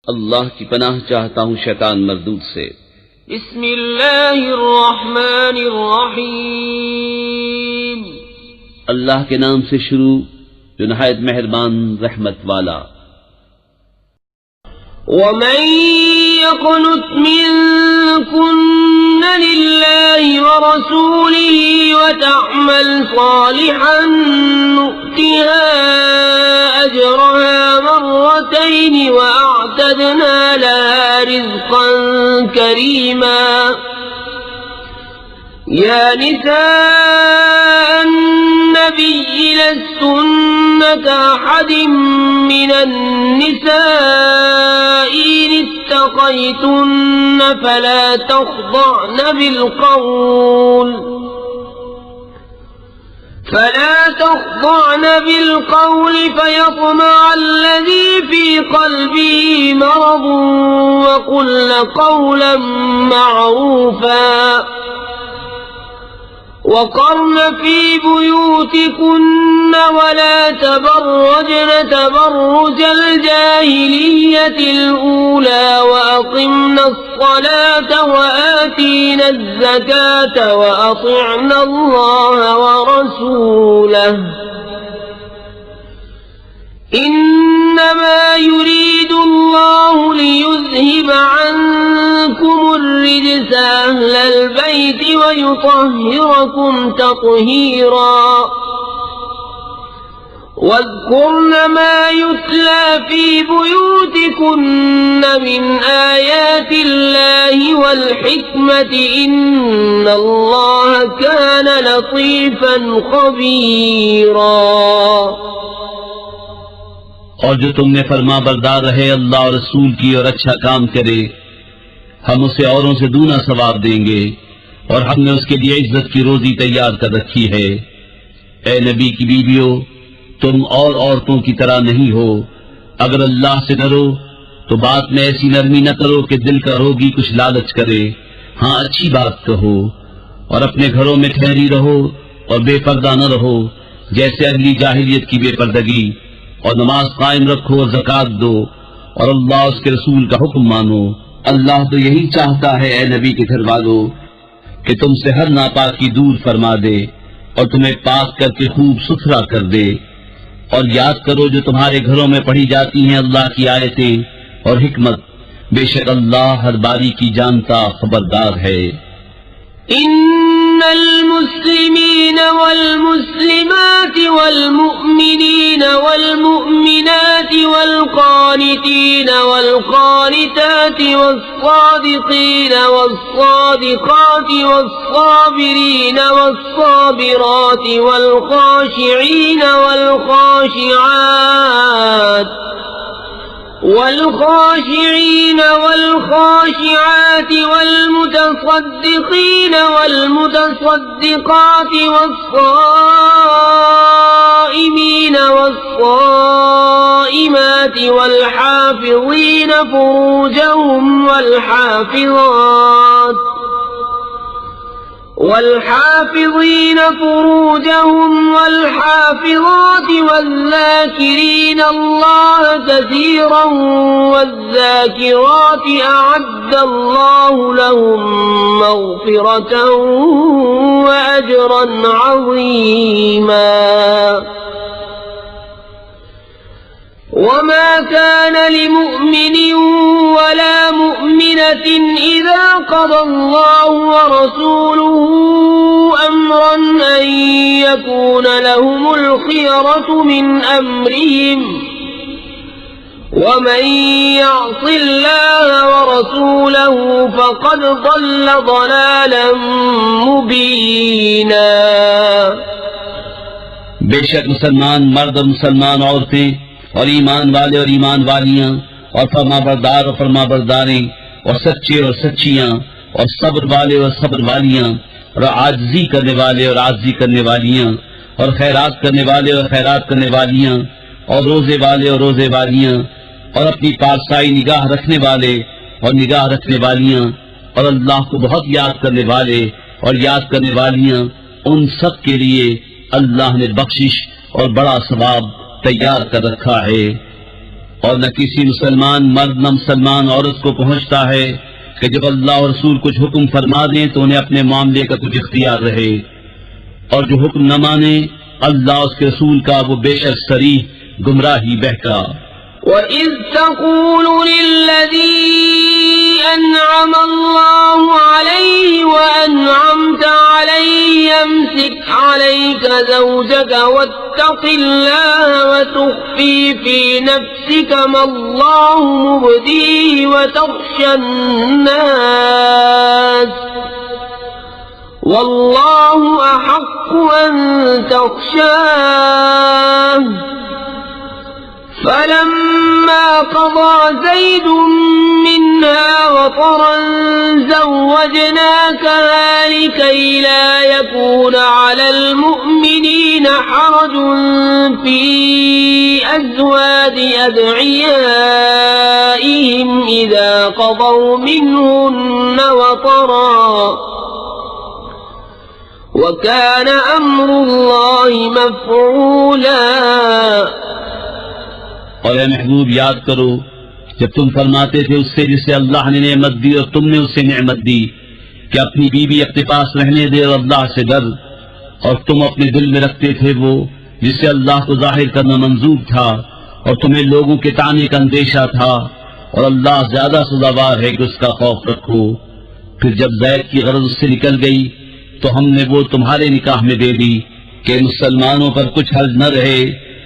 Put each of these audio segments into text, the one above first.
अल्लाह की पनाह चाहता हूँ शैतान मरदूद से। बिस्मिल्लाहिर्रहमानिर्रहीम। अल्लाह के नाम से शुरू जो नहायत मेहरबान रहमत वाला। वमन यक़नुत मिनकुन्न लिल्लाहि व रसूलिही व तअमल सालिहन नुअतिहा अजरहा मर्रतैन व अअतदना लहा रिज़क़न करीमा। या निसाअन नबी लस्तुन्न कअहदिम मिनन निसाइ इन इत्तक़ैतुन्न फला तख़ضअन बिलक़ौल फयत्मअ अल्लज़ी फ़ी क़ल्बिही मरद वक़ुल्न क़ौलन मअरूफ़ा। वक़र्न फ़ी बुयूतिकुन्न वला तबर्रजन तबर्रुजल जाहिलिय्यतिल ऊला वअक़िम्न अस्सलात वआतीन अज़्ज़कात वअतिअन अल्लाह वरसूलह। इन्नमा युरीदुल्लाहु लियुज़हिब अन्कुमुर रिज्स अह्लल बैति वयुतह्हिरकुम तत्हीरा। वज़्कुर्न मा युत्ला फ़ी बुयूतिकुन्न मिन आयातिल्लाहि वल हिक्मति इन्नल्लाह कान लतीफ़न ख़बीरा। और जो तुमने फरमा बरदार रहे अल्लाह और रसूल की और अच्छा काम करे, हम उसे औरों से दूना सवाब देंगे और हमने उसके लिए इज्जत की रोजी तैयार कर रखी है। ए नबी की बीवियों, तुम और औरतों की तरह नहीं हो। अगर अल्लाह से डरो तो बात में ऐसी नरमी न करो कि दिल का रोगी कुछ लालच करे। हाँ, अच्छी बात कहो और अपने घरों में ठहरी रहो और बेपर्दा न रहो जैसे अगली जाहिलियत की बेपर्दगी। और नमाज कायम रखो और ज़कात दो और अल्लाह उसके रसूल का हुक्म मानो। अल्लाह तो यही चाहता है ए नबी के घर वालों कि तुमसे हर नापाकी दूर फरमा दे और तुम्हें पाक करके खूब सुथरा कर दे। और याद करो जो तुम्हारे घरों में पढ़ी जाती हैं अल्लाह की आयतें और हिकमत। बेशक अल्लाह हर बारी की जानता खबरदार है। इन्नल मुस्लिमीन वल मुस्लिमात वल मुअमिनीन वल मुअमिनात वल क़ानितीन वल क़ानितात वस्सादिक़ीन वस्सादिक़ात वस्साबिरीन वस्साबिरात वल ख़ाशिईन वल ख़ाशिआत والخاشعين والخاشعات والمتصدقين والمتصدقات والصائمين والصائمات والحافظين فروجهم والحافظات والذاكرين الله كثيرا والذاكرات أعد الله لهم مغفرة وأجرا عظيما। وما كان لمؤمن ولا مؤمنة إذا قضى الله ورسوله أمرا أن يكون لهم الخيرة من أمرهم ومن يعص الله ورسوله فقد ضل ضلالا मुबीना। बेशक मुसलमान मर्द और मुसलमान औरतें और ईमान वाले और ईमान वालियां और फरमाबरदार और फरमाबरदारें और सच्चे और सच्चियां और सब्र वाले और सब्र वालियां और आजिज़ी करने वाले और आजिज़ी करने वालियां और खैरात करने वाले और खैरात करने वालियां और रोजे वाले और रोजे वालियां और अपनी पारसाई निगाह रखने वाले और निगाह रखने वालियां और अल्लाह को बहुत याद करने वाले और याद करने वालियां, उन सब के लिए अल्लाह ने बख्शिश और बड़ा सवाब तैयार कर रखा है। और न किसी मुसलमान मर्द न मुसलमान औरत को पहुंचता है कि जब अल्लाह और रसूल कुछ हुक्म फरमा दें तो उन्हें अपने मामले का कुछ इख्तियार रहे, और जो हुक्म न माने अल्लाह उसके रसूल का वो बेशक सरीह गुमराही बहका। وَإِذْ تَقُولُ لِلَّذِي أَنْعَمَ اللَّهُ عَلَيْهِ وَأَنْعَمْتَ عَلَيْهِ أَمْسِكْ عَلَيْكَ زَوْجَكَ وَاتَّقِ اللَّهَ وَتُخْفِي فِي نَفْسِكَ مَا اللَّهُ مُبْدِيهِ وَتَخْشَى النَّاسَ وَاللَّهُ أَحَقُّ أَن تَخْشَاهُ فلما قضى زيد منها وطرا زوجناكها لكي لا يكون على المؤمنين حرج في أزواج أدعيائهم إذا قضوا منهن وطرا وكان أمر الله مفعولا। और ए महबूब याद करो जब तुम फरमाते थे उससे जिसे अल्लाह ने नेमत दी और तुमने उससे नेमत दी कि अपनी बीवी अपने पास रहने दे और अल्लाह से डर, और तुम अपने दिल में रखते थे वो जिससे अल्लाह को जाहिर करना मंजूर था और तुम्हें लोगों के ताने का अंदेशा था, और अल्लाह ज्यादा सजावार है कि उसका खौफ रखो। फिर जब जैद की गरज उससे निकल गई तो हमने वो तुम्हारे निकाह में दे दी कि मुसलमानों पर कुछ हर्ज न रहे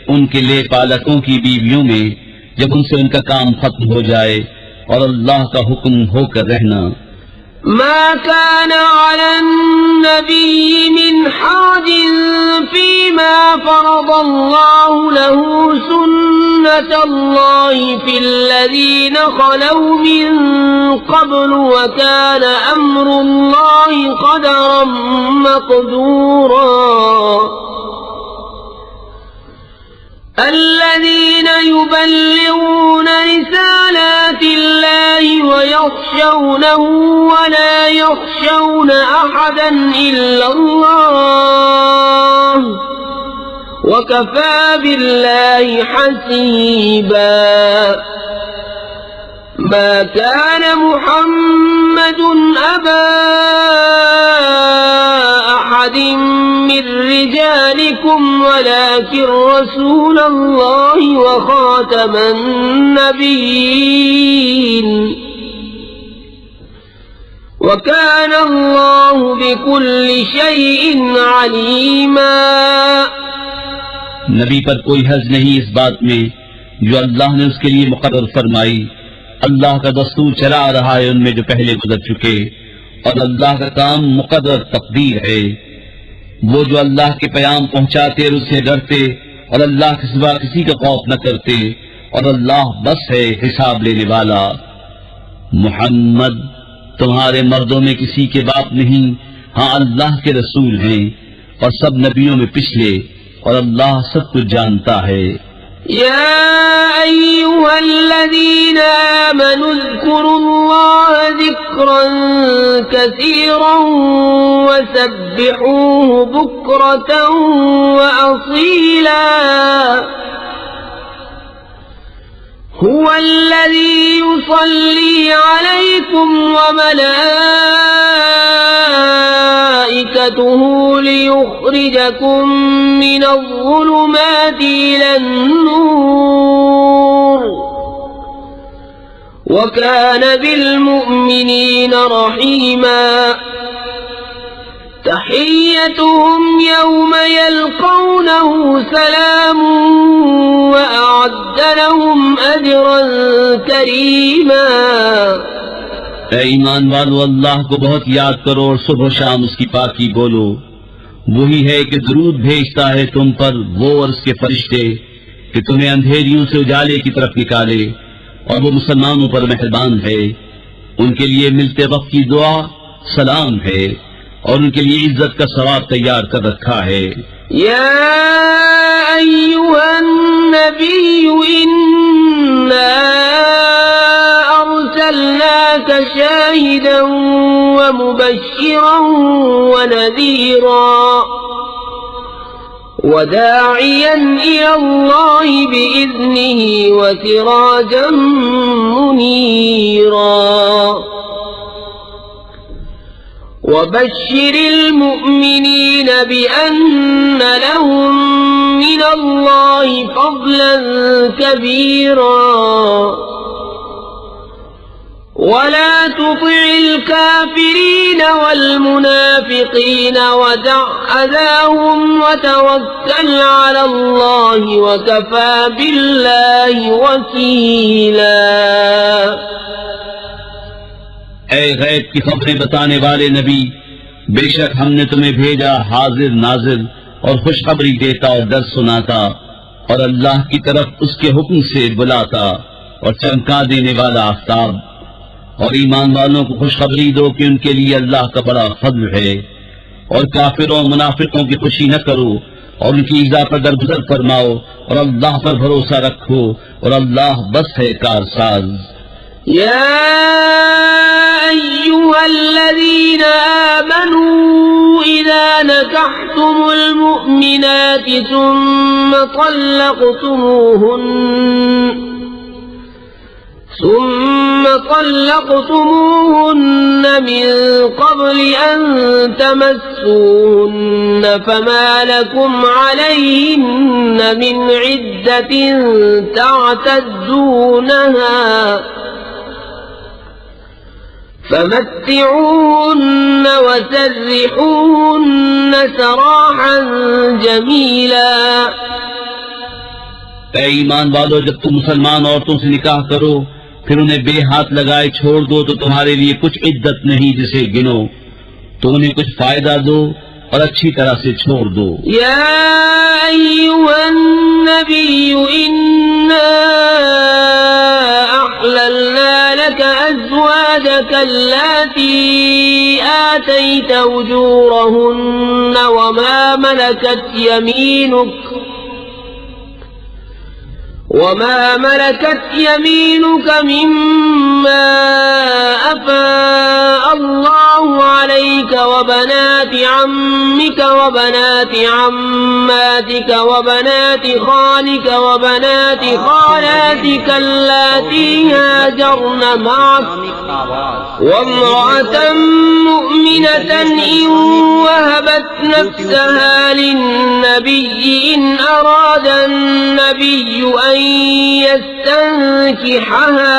उनके लिए पालकों की बीवियों में जब उनसे उनका काम खत्म हो जाए और अल्लाह का हुक्म होकर रहना। ما كان على النبي من حرج فيما فرض الله له سنة الله في الذين خلوا من قبل وكان أمر الله قدرا مقدورا। الذين يبلغون رسالات الله ويخشونه ولا يخشون أحدا إلا الله وكفى بالله حسيبا۔ ما كان محمد أبا أحد من رجالكم ولكن رسول الله وخاتم النبيين وكان الله بكل شيء عليما۔ नबी पर कोई हर्ज नहीं इस बात में जो अल्लाह ने उसके लिए मुकर्रर फरमाई। अल्लाह का दस्तूर चला आ रहा है उनमें जो पहले गुजर चुके, और अल्लाह का काम मुकद्दर तकदीर है। वो जो अल्लाह के पैगाम पहुंचाते और उससे डरते और अल्लाह के सिवा किसी का खौफ न करते, और अल्लाह बस है हिसाब लेने वाला। मुहम्मद तुम्हारे मर्दों में किसी के बाप नहीं, हाँ अल्लाह के रसूल हैं और सब नबियों में पिछले, और अल्लाह सब कुछ जानता है। يا أيها الذين آمنوا اذكروا الله ذكرا كثيرا وسبحوه بكرة وأصيلا هو الذي يصلي عليكم وملائكته ليخرجكم من الظلمات إلى النور وكان بالمؤمنين رحيما۔ تحيتهم يوم يلقونه سلام وأعد لهم أجرا كريما۔ ऐ ईमान वालो अल्लाह को बहुत याद करो और सुबह शाम उसकी पाकी बोलो। वही है कि दरूद भेजता है तुम पर वो और उसके फरिश्ते कि तुम्हें अंधेरियों से उजाले की तरफ निकाले, और वो मुसलमानों पर मेहरबान है। उनके लिए मिलते वक्त की दुआ सलाम है और उनके लिए इज्जत का सवाब तैयार कर रखा है। या अय्युहन नबी इन्ना अर्सलनाका शाहिदन व मुबश्शिरन व नज़ीरा وداعيا إلى الله بإذنه وسراجا منيرا وبشر المؤمنين بأن لهم من الله فضلا كبيرا ولا تطع الكافرين والمنافقين ودع أذاهم وتوكل على الله وكفى بالله وكيلا ऐ गैब की खबरें बताने वाले नबी, बेशक हमने तुम्हें भेजा हाजिर नाजिर और खुशखबरी देता और डर सुनाता और अल्लाह की तरफ उसके हुक्म से बुलाता और चमका देने वाला आफ्ताब। और ईमान वालों को खुशखबरी दो कि उनके लिए अल्लाह का बड़ा फضل है। और काफिरों मुनाफिकों की खुशी न करो और उनकी ईज़ा पर दरगुजर फरमाओ और अल्लाह पर भरोसा रखो और अल्लाह बस है कारसाज। يا أيها الذين آمنوا إذا نكحتم المؤمنات ثم طلقتموهن من قبل أن تمسوهن فما لكم عليهن من عدة تعتدونها فمتعوهن وسرحوهن سراحا جميلا ऐ ईमान वालो, जब तुम मुसलमान औरतों से निकाह करो फिर उन्हें बेहाथ लगाए छोड़ दो तो तुम्हारे लिए कुछ इद्दत नहीं जिसे गिनो, तो उन्हें कुछ फायदा दो और अच्छी तरह से छोड़ दो। या अय्युहन नबी इन्ना अहललना लक अज़वाजक अल्लाती आतैत उजूरहुन्न वमा मलकत यमीनुक मिम्मा अफ़ा अल्लाहु अलैक वबनात अम्मिक वबनात अम्मातिक वबनात खालिक वबनात खालातिक अल्लाती हाजरन मअक वम्रअतन मुअमिनतन इन वहबत नफ्सहा लिन्नबिय्यि इन अरादा अन्नबिय्यु अन यस्तंकिहहा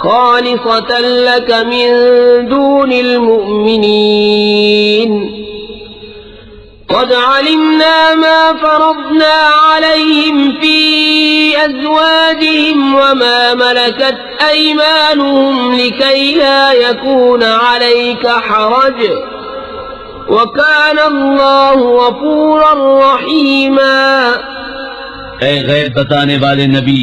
खालिसतन लक मिन दूनिल मुअमिनीन क़द अलिमना मा फ़रज़ना अलैहिम फ़ी अज़वाजिहिम वमा मलकत अयमानुहुम लिकै ला यकून अलैका हरज वकान अल्लाहु गफ़ूरन रहीमा। ऐ गैब बताने वाले नबी,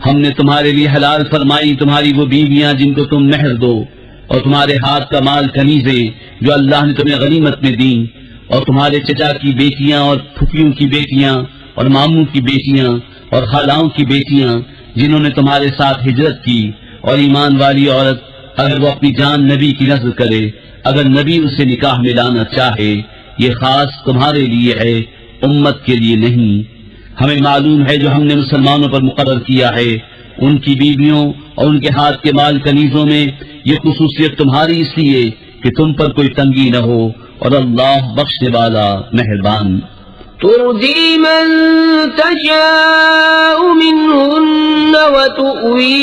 हमने तुम्हारे लिए हलाल फरमाई तुम्हारी वो बीवियां जिनको तुम मेहर दो और तुम्हारे हाथ का माल कनीजे जो अल्लाह ने तुम्हें गनीमत में दी और तुम्हारे चचा की बेटियां और फुफियों की बेटियां और मामू की बेटियां और खालाओं की बेटियां जिन्होंने तुम्हारे साथ हिजरत की और ईमान वाली औरत अगर वो अपनी जान नबी की नज़र करे, अगर नबी उसे निकाह मिलाना चाहे, ये खास तुम्हारे लिए है, उम्मत के लिए नहीं। हमें मालूम है जो हमने मुसलमानों पर मुकर्रर किया है उनकी बीवियों और उनके हाथ के माल कनीजों में ये खुसूसियत तुम्हारी इसलिए कि तुम पर कोई तंगी न हो और अल्लाह बख्शने वाला मेहरबान। तुर्जी मन तशाउ मिनहुन्न व तुवी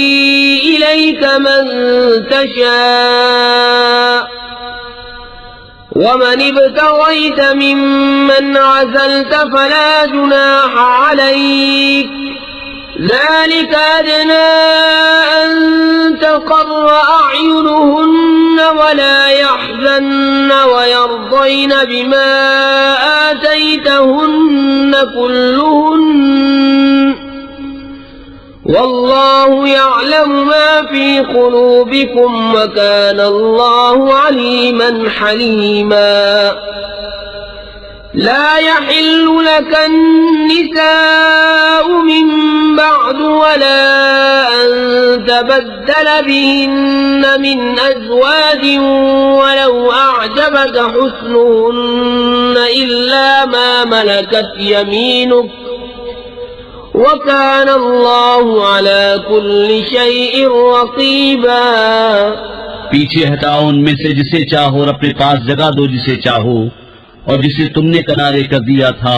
इलैका मन तशा वमन इब्तगैत मिम्मन अज़लत फला जुनाह अलैक ذلك أدنى أن تقر أعينهن ولا يحزن ويرضين بما آتيتهن كلهن والله يعلم ما في قلوبكم وكان الله عليما حليما। لا يحل لك النساء من بعد ولا أن تبدل بهن من أزواج ولو أعجبك حسنهن إلا ما ملكت يمينك وكان الله على كل شيء رقيبا। पीछे हटाओ उनमें से जिसे चाहो और अपने पास जगह दो जिसे चाहो, और जिसे तुमने किनारे कर दिया था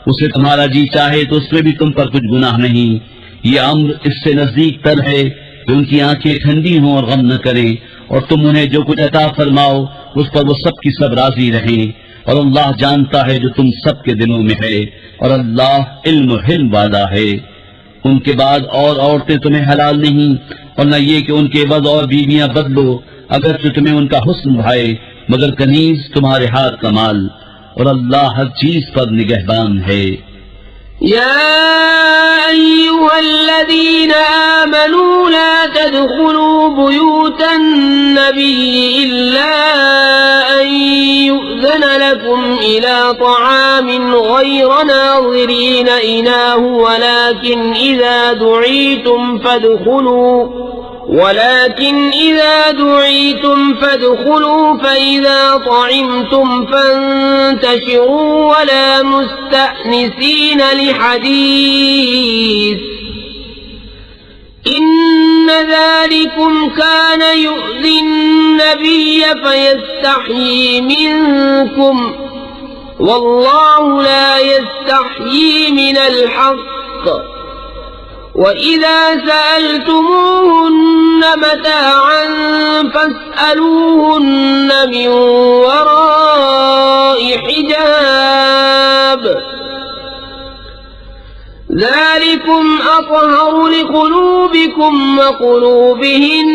उसे तुम्हारा जी चाहे तो उसमें भी तुम पर कुछ गुनाह नहीं। ये अम्र इससे नजदीक तर है कि उनकी आंखें ठंडी हों और गम न करें, और तुम उन्हें जो कुछ अता फरमाओ उस पर वो सब की सब राजी रहें, और अल्लाह जानता है जो तुम सब के दिलों में है, और अल्लाह इल्म हिल्म वाला है। उनके बाद और औरतें तुम्हें हलाल नहीं, और न ये कि उनके बाद और बीवियां बदलो अगर तो तुम्हें उनका हुस्न भाए, मगर कनीज तुम्हारे हाथ का माल, और अल्लाह हर चीज पर निगहबान है। يا أيها الذين آمنوا لا تدخلوا بيوت النبي إلا أن يؤذن لكم إلى طعام غير ناظرين إناه ولكن إذا دعيتم فادخلوا فإذا طعمتم فانتشروا ولا مستأنسين لحديث إن ذلكم كان يؤذي النبي فيستحيي منكم والله لا يستحيي من الحق وإذا سألتموهن متاعا فاسألوهن من وراء حجاب ذلكم أطهر لقلوبكم وقلوبهن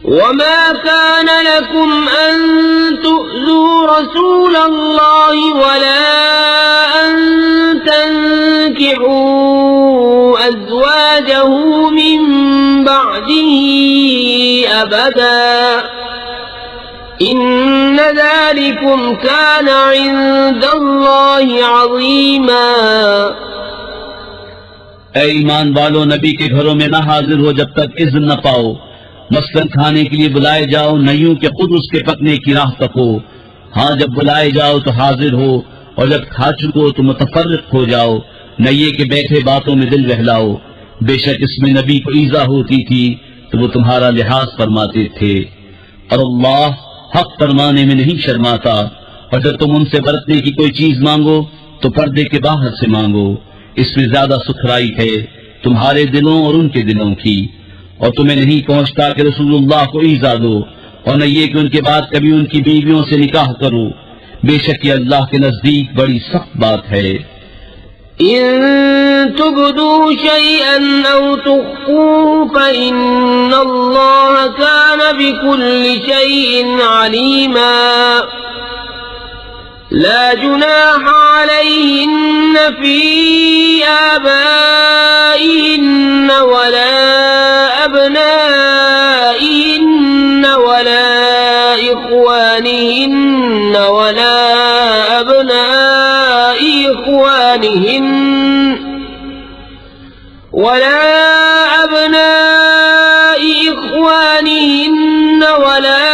وما كان لكم أن تؤذوا رسول الله ولا أن تنكحوا أزواجه من بعده أبدا إن ذلكم كان عند الله عظيما। ऐ ईमान वालों, नबी के घरों में न हाजिर हो जब तक इज़्न न पाओ। मसलन खाने के लिए बुलाए जाओ, न यूं कि खुद उसके पकने की राह तको। हाँ, जब बुलाए जाओ तो हाजिर हो, और जब खा चुको तो मुतफर्रिक हो जाओ, न ये कि बैठे बातों में दिल बहलाओ। बेशक इसमें नबी को ईजा होती थी तो वो तुम्हारा लिहाज फरमाते थे, और अल्लाह हक फरमाने में नहीं शर्माता। और जब तुम उनसे बरतने की कोई चीज मांगो तो पर्दे के बाहर से मांगो, इसमें ज्यादा सुखराई है तुम्हारे दिलों और उनके दिलों की। और तुम्हें नहीं पहुंचता कि रसूलुल्लाह को ईजा दो, और न ये कि उनके बाद कभी उनकी बीवियों से निकाह करो। बेशक ये अल्लाह के नजदीक बड़ी सख्त बात है। إن تبدوا شيئا أو تخفوه فإن الله كان بكل شيء عليما لا جناح عليهن في آبائهن ولا أبنائهن ولا إخوانهن ولا أبناء إخوانهن ولا أبناء إخوانهن ولا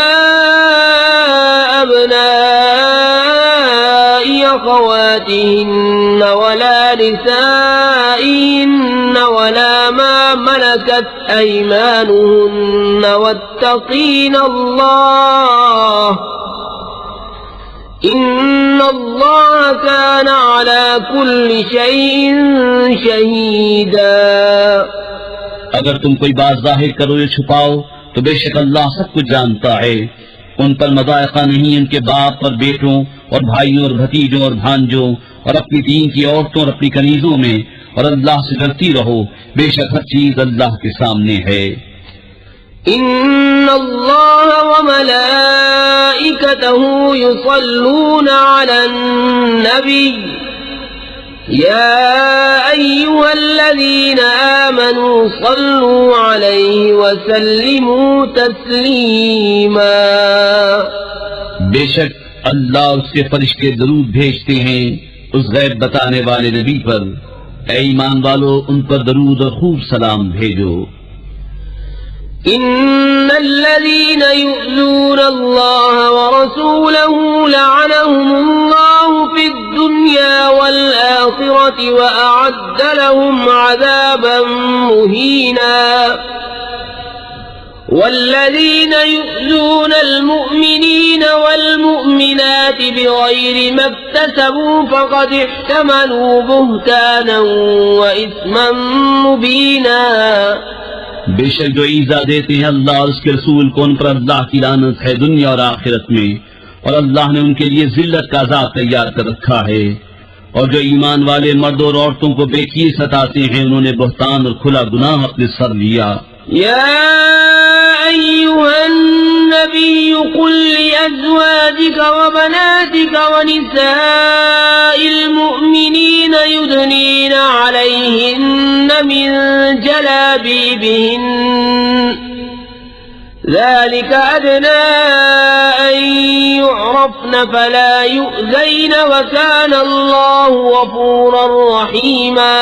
أبناء أخواتهن ولا نسائهن ولا ما ملكت أيمانهن واتقين الله إن الله كان على كل شيء शहीदा। अगर तुम कोई बात जाहिर करो या छुपाओ तो बेशक अल्लाह सब कुछ जानता है। उन पर मज़ायक़ा नहीं उनके बाप और बेटों और भाइयों और भतीजों और भांजों और अपनी दीन की औरतों और अपनी कनीजों में, और अल्लाह से डरती रहो। बेशक हर चीज अल्लाह के सामने है। إن الله وملائكته يصلون على النبي يا أيها الذين آمنوا صلوا عليه وسلموا تسليما। बेशक अल्लाह उसके फरिश्ते दरूद भेजते हैं उस गैब बताने वाले नबी पर। ऐ ईमान वालो, उन पर दरूद और खूब सलाम भेजो। इन्नल्लज़ीन युज़ून अल्लाह व रसूलहू लअनहुमुल्लाहु फिद्दुन्या वल आखिरति व अअद्द लहुम अज़ाबन मुहीना। वल्लज़ीन युज़ून अल-मुअ्मिनीन वल-मुअ्मिनात बिग़ैरि मक्तसबू फ़क़द इह्तमलू बुहतानन व इस्मन मुबीना। बेशक जो ईज़ा देते हैं अल्लाह और उसके रसूल को, उन पर अल्लाह की लानत है दुनिया और आखिरत में, और अल्लाह ने उनके लिए जिल्लत का अज़ाब तैयार कर रखा है। और जो ईमान वाले मर्दों और औरतों को बेखीर सताते हैं, उन्होंने बुहतान और खुला गुनाह अपने सर लिया। या अय्युहन नबिय्यु कुल लिअज़वाजिक व बनातिक व निसाइल मुअ्मिनीन युदनीन अलैहिन्न मिन जलाबीबिहिन ज़ालिक अदना अन युअरफ़न फला युज़ैन व कान अल्लाहु गफ़ूरर रहीमा।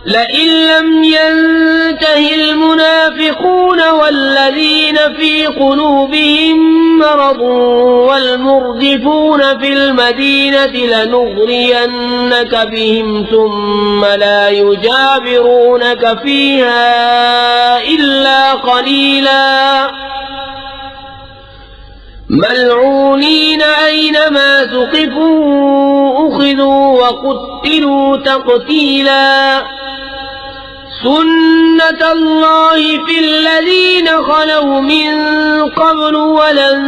लइन लम यंतहिल मुनाफिकून वल्लज़ीन फ़ी क़ुलूबिहिम मरदुन वल्मुर्जिफून फ़िल मदीनति लनुग़रियन्नक बिहिम सुम्मा ला युजाविरूनक फ़ीहा इल्ला क़लीला मल्ऊनीन ऐनमा सुक़िफू उख़िज़ू वक़ुत्तिलू तक़तीला। सुन्नतल्लाहि फ़िल्लज़ीन ख़लौ मिन क़ब्लु वलन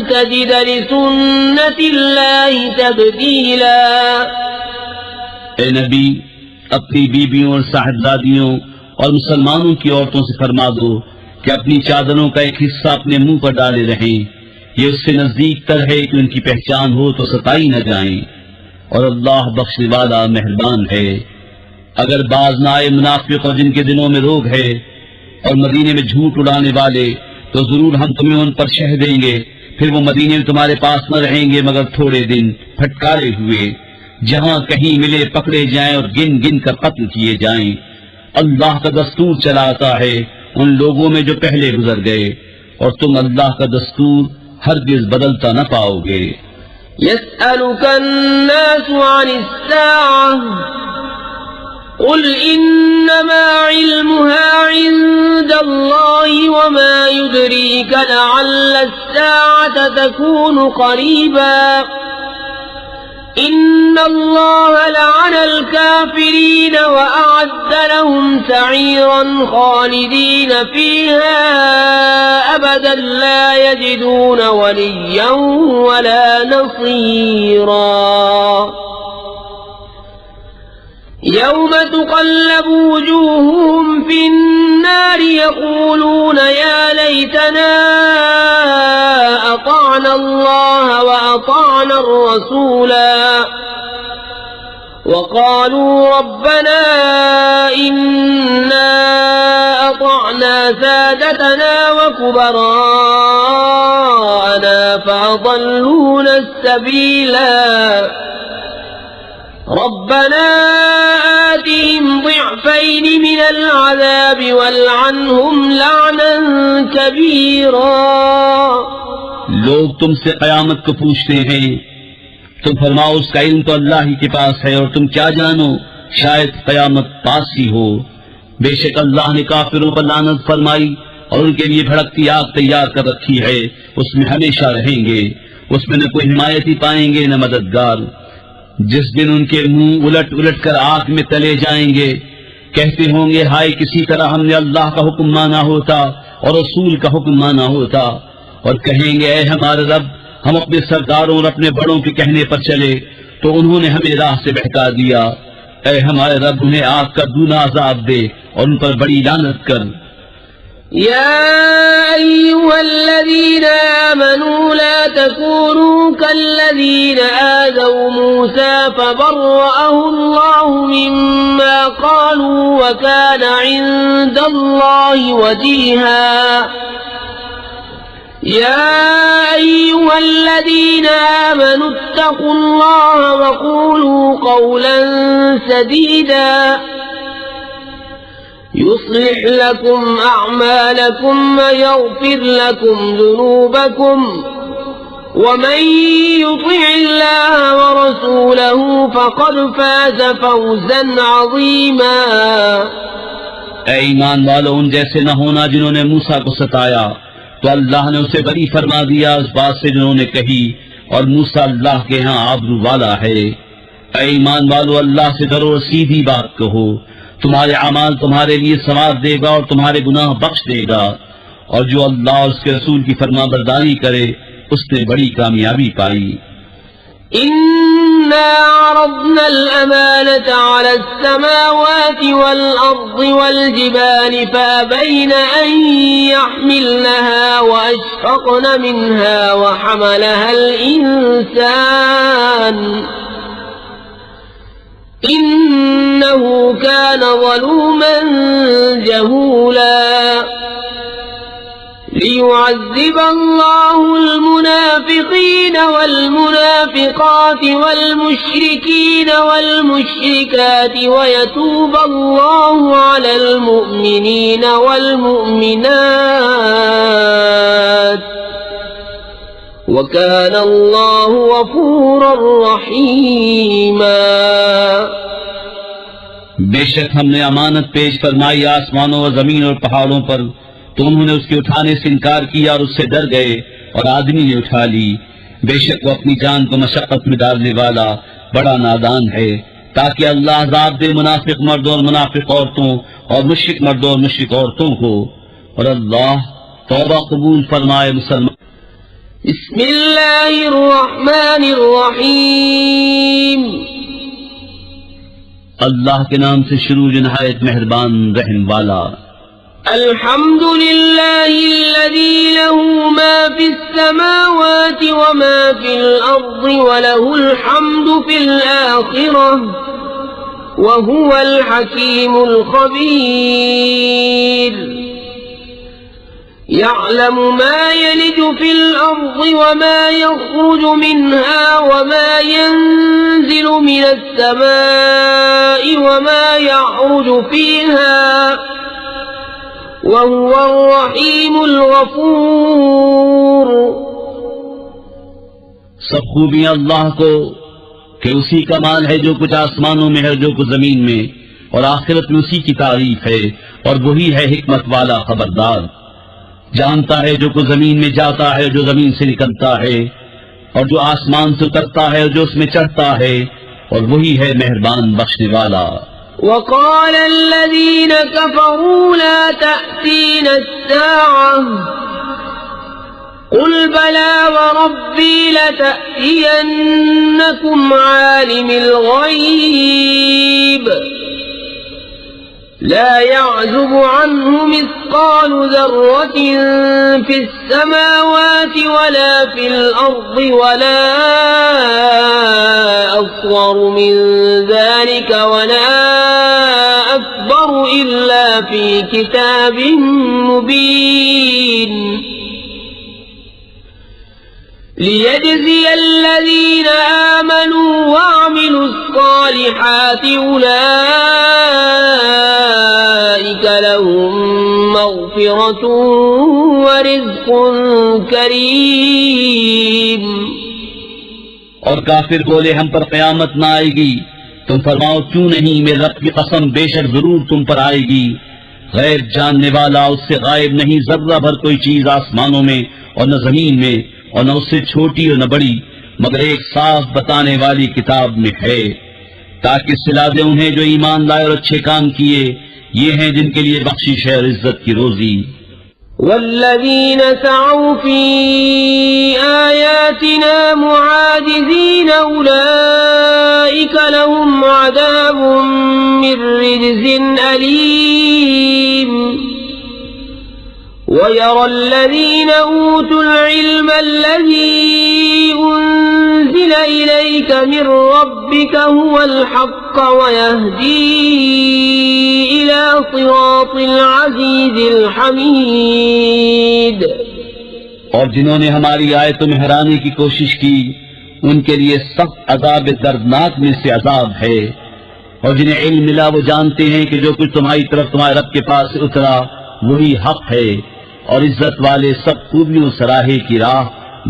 तजिद लिसुन्नतिल्लाहि तब्दीला। ए नबी, अपनी बीबियों और साहिबजादियों और मुसलमानों की औरतों से फरमा दो कि अपनी चादरों का एक हिस्सा अपने मुंह पर डाले रहें। ये उससे नजदीक तर है कि उनकी पहचान हो तो सताई न जाएं, और अल्लाह बख्शने वाला मेहरबान है। अगर बाज न आए मुनाफिक और जिनके दिलों में रोग है और मदीने में झूठ उड़ाने वाले, तो जरूर हम तुम्हें उन पर शह देंगे। फिर वो मदीने में तुम्हारे पास न रहेंगे मगर थोड़े दिन, फटकारे हुए। जहां कहीं मिले पकड़े जाएं और गिन गिन कर कत्ल किए जाएं। अल्लाह का दस्तूर चलाता है उन लोगों में जो पहले गुजर गए, और तुम अल्लाह का दस्तूर हरगिज़ बदलता न पाओगे। यस्अलुकन्नासु अनिस्साअह कुल इन्नमा इल्मुहा इंदल्लाहि वमा युद्रीक लअल्ल अस्साअत तकूनु क़रीबा। इन्नल्लाह लअनल काफिरीन व अअद्द लहुम सईरन खालिदीन फीहा अबदन ला यजिदून वलिय्यन वला नसीरा। यौम तुक़ल्लबु वुजूहुहुम फिन्नार यक़ूलून या लैतना अताअना अल्लाह व अताअना अर्रसूला वक़ालू रब्बना इन्ना अताअना सादतना व कुबराअना फ़अضلूना السबीला। रब्बना आतिहिम ضिअफ़ैन मिनल अज़ाब वल्अन्हुम लअनन कबीरा। लोग तुमसे क़यामत को पूछते हैं, तुम फरमाओ उसका इल्म तो अल्लाह ही के पास है, और तुम क्या जानो, शायद क़यामत पास ही हो। बेशक अल्लाह ने काफिरों पर लानत फरमाई और उनके लिए भड़कती आग तैयार कर रखी है, उसमें हमेशा रहेंगे। उसमें न कोई हिमायती पाएंगे न मददगार। जिस दिन उनके मुंह उलट उलट कर आग में तले जाएंगे, कहते होंगे हाय किसी तरह हमने अल्लाह का हुक्म माना होता और रसूल का हुक्म माना होता। और कहेंगे ऐ हमारे रब, हम अपने सरदारों और अपने बड़ों के कहने पर चले तो उन्होंने हमें राह से बहका दिया। ऐ हमारे रब, उन्हें आग का दूना अज़ाब दे और उन पर बड़ी लानत कर। या अय्युहल्लज़ीना आमनू ला तकूनू कल्लज़ीना आज़व मूसा फबर्रअहु अल्लाहु मिम्मा क़ालू व कान इंदल्लाहि वजीहा। يا أيها الذين آمنوا اتقوا الله وقولوا قولا سديدا يصلح لكم أعمالكم ويغفر لكم ذنوبكم ومن يطع الله ورسوله فقد فاز فوزا عظيما। ऐ ईमान वालों, उन जैसे न होना जिन्होंने मूसा को सताया, तो अल्लाह ने उसे बरी फरमा दिया उस बात से जिन्होंने कही, और मूसा अल्लाह के यहाँ आबरू वाला है। ऐ ईमान वालों, अल्लाह से डरो और सीधी बात कहो, तुम्हारे अमाल तुम्हारे लिए संवार देगा और तुम्हारे गुनाह बख्श देगा, और जो अल्लाह और उसके रसूल की फरमाबरदारी करे उसने बड़ी कामयाबी पाई। इन्ना अरदना अल-अमानता अला अस-समावाति वल-अर्दि वल-जिबालि फअबैन अन यहमिलनहा वअशफक़न मिनहा वहमलहा अल-इंसान इन्नहु कान ज़लूमन जहूला। लियुअज़्ज़िब अल्लाहु अल-मुनाफ़िक़ीन वल-मुनाफ़िक़ाति वल-मुश्रिकीन वल-मुश्रिकाति वयतूब अल्लाहु अलल मुअ्मिनीन वल-मुअ्मिनात वकान अल्लाहु गफ़ूरर रहीमा। बेशक हमने अमानत पेश फरमाई आसमानों और जमीन और पहाड़ों पर, तो उन्होंने उसके उठाने से इनकार किया और उससे डर गए, और आदमी ने उठा ली। बेशक वो अपनी जान को मशक्कत में डालने वाला बड़ा नादान है, ताकि अल्लाह अज़ाब दे मुनाफिक मर्दों और मुनाफिक औरतों और मुश्रिक मर्दों और मुश्रिक औरतों को, और अल्लाह तौबा कबूल फरमाए मुसलमान। बिस्मिल्लाहिर्रहमानिर्रहीम। अल्लाह के नाम से शुरू जो नहायत मेहरबान रहम वाला। अल्हम्दुलिल्लाहिल्लज़ी लहू मा फिस्समावाति व मा फिल अर्दि व लहुल हम्दु फिल आखिरह व हुवल हकीमुल खबीर। यअलमु मा यलिजु फिल अर्दि व मा यख़रुजु मिन्हा व मा यंज़िलु मिनस समाइ व मा यअरुजु फीहा वहुवर रहीमुल गफूर। सब खूबियां अल्लाह को कि उसी का माल है जो कुछ आसमानों में है, जो कुछ जमीन में, और आखिरत में उसी की तारीफ है, और वही है हिकमत वाला खबरदार। जानता है जो कुछ जमीन में जाता है, जो जमीन से निकलता है, और जो आसमान से उतरता है, और जो उसमें चढ़ता है, और वही है मेहरबान बख्शने वाला। वक़ाल अल्लज़ीन कफ़रू ला तअतीना अस्साअह क़ुल बला व रब्बी लतअतियन्नकुम आलिमिल ग़ैब ला यअज़ुबु अन्हु मिस्क़ालु ज़र्रतिन फ़िस्समावाति वला फ़िल अर्दि वला अस्ग़रु मिन ज़ालिका वला अकबरु इल्ला फ़ी किताबिन मुबीन। लियजज़िय अल्लज़ीन आमनू वअमिलुस्सालिहाति उलाइका लहुम मग़फ़िरतुन व रिज़्क़ुन करीम। और काफिर बोले हम पर क़यामत न आएगी। तुम फरमाओ क्यों नहीं, मेरे रब की कसम बेशक जरूर तुम पर आएगी। गैर जानने वाला उससे गायब नहीं जर्रा भर कोई चीज आसमानों में और न जमीन में, और न उससे छोटी और न बड़ी, मगर एक साफ बताने वाली किताब में है, ताकि सिला दे उन्हें जो ईमान लाए और अच्छे काम किए। ये हैं जिनके लिए बख्शिश है और इज्जत की रोजी। वल्लज़ीन सअव फ़ी आयातिना मुआजिज़ीन उलाइका लहुम अज़ाबुम मिन रिज्ज़िन अलीम। वयरा अल्लज़ीन ऊतुल इल्म अल्लज़ी उन्ज़िल इलैका मिन रब्बिका हुवल हक़्क़ वयहदी इला सिरातिल अज़ीज़िल हमीद। और जिन्होंने हमारी आयतों में हराने की कोशिश की उनके लिए सख्त अजाब दर्दनाक में से अजाब है। और जिन्हें इल्म मिला वो जानते हैं कि जो कुछ तुम्हारी तरफ तुम्हारे रब के पास से उतरा वही हक है, और इज्जत वाले सब खूबियों सराहे की राह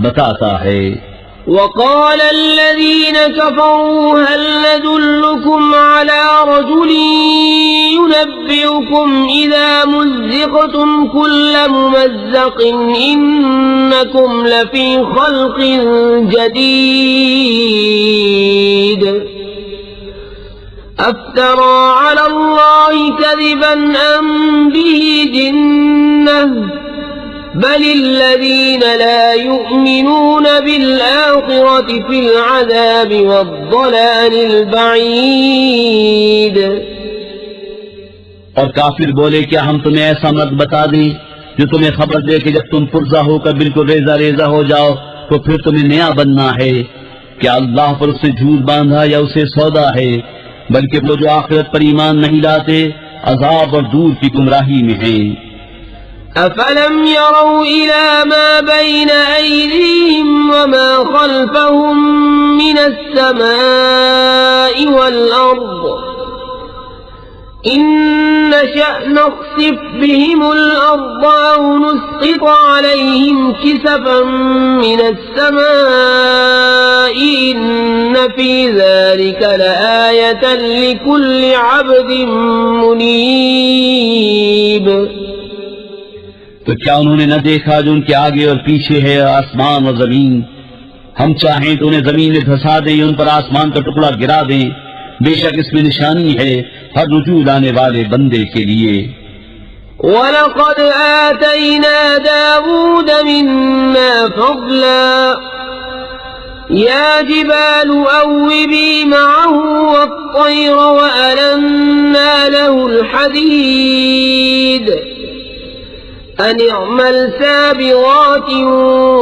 बताता है। وقال الذين كفروا هل ندلكم على رجل ينبئكم إذا مزقتم كل ممزق إنكم لفي خلق جديد أفترى على الله كذبا أم به جنة بل الذين لا يؤمنون بالآخرة في العذاب والضلال البعيد। और काफिर बोले क्या हम तुम्हें ऐसा मत बता दें जो तुम्हें खबर दे कि जब तुम पुरजा होकर बिल्कुल रेजा रेजा हो जाओ तो फिर तुम्हें नया बनना है। क्या अल्लाह पर उससे झूठ बांधा या उसे सौदा है, बल्कि वो जो आखिरत पर ईमान नहीं लाते अजाब और दूर की गुमराही में हैं। أفلم يروا إلى ما بين أيديهم وما خلفهم من السماء والأرض إن نشأ نخسف بهم الأرض أو نسقط عليهم كسفا من السماء إن في ذلك لآية لكل عبد منيب। तो क्या उन्होंने न देखा जो उनके आगे और पीछे है आसमान और जमीन। हम चाहें तो उन्हें जमीन में धंसा दें, उन पर आसमान का टुकड़ा गिरा दें। बेशक इसमें निशानी है हर रुजू लाने वाले बंदे के लिए। वलक़द आतैना दाऊद मिन्ना फ़ज़ला या जिबालु अव्विबी मअहु वत्तैर वअलन्ना लहुल हदीद أن اعمل سابغات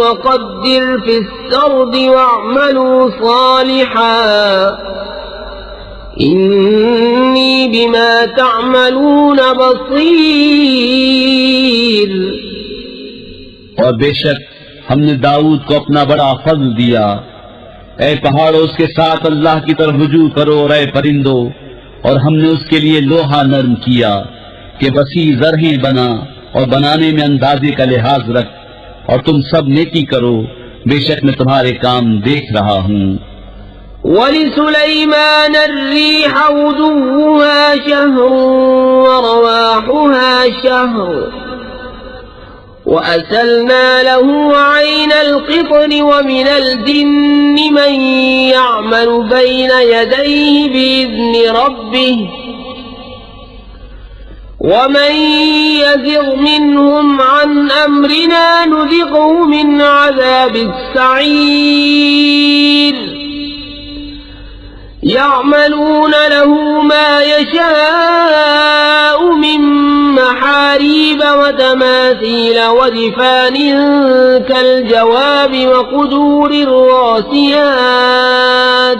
وقدر في السرد واعملوا صالحا إني بما تعملون بصير। और बेशक हमने दाऊद को अपना बड़ा फज़ल दिया। ऐ पहाड़ों उसके साथ अल्लाह की तरफ रुजू करो, और ऐ परिंदो, और हमने उसके लिए लोहा नर्म किया कि बसी ज़रहें बना और बनाने में अंदाजे का लिहाज रख, और तुम सब नेकी करो, बेशक मैं तुम्हारे काम देख रहा हूँ। वलिसुलैमान अर्रीह गुदुव्वुहा शहरुन वरवाहुहा शहर वअसलना लहु ऐनल क़ित्रि वमिनल जिन्नि मन यअमलु बैन यदैहि बिइज़्नि रब्बिहि ومن يزغ منهم عن أمرنا نذقه من عذاب السعير يعملون له ما يشاء من محاريب وتماثيل وجفان كالجواب وقدور الراسيات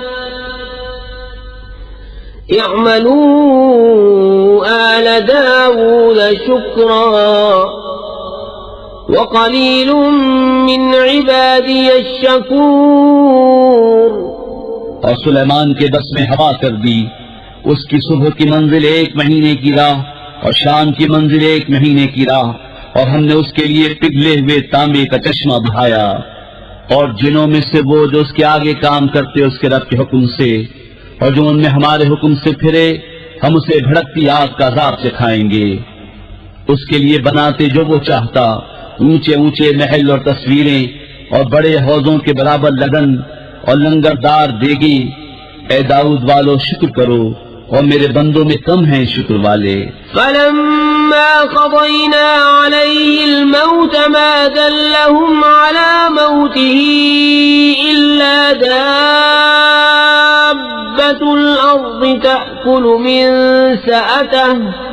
اعملوا آل داود شكرا وقليل من عبادي الشكور। और सुलेमान के बस में हवा कर दी, उसकी सुबह की मंजिल 1 महीने की राह और शाम की मंजिल 1 महीने की राह, और हमने उसके लिए पिघले हुए तांबे का चश्मा बहाया। और जिनों में से वो जो उसके आगे काम करते उसके रब के हुक्म से, और जो उनमें हमारे हुक्म से फिरे हम उसे भड़कती आग का अज़ाब सिखाएंगे। उसके लिए बनाते जो वो चाहता, ऊंचे ऊंचे महल और तस्वीरें और बड़े हौजों के बराबर लगन और लंगरदार देगी। ए दाऊद वालों शुक्र करो, और मेरे बंदों में कम हैं शुक्र वाले। फलम्मा क़ज़यना अलैहिल मौत मा दल्लहुम अला मौतिही इल्ला दाब्बतुल अर्ज़ि तअकुलु मिन सअतिही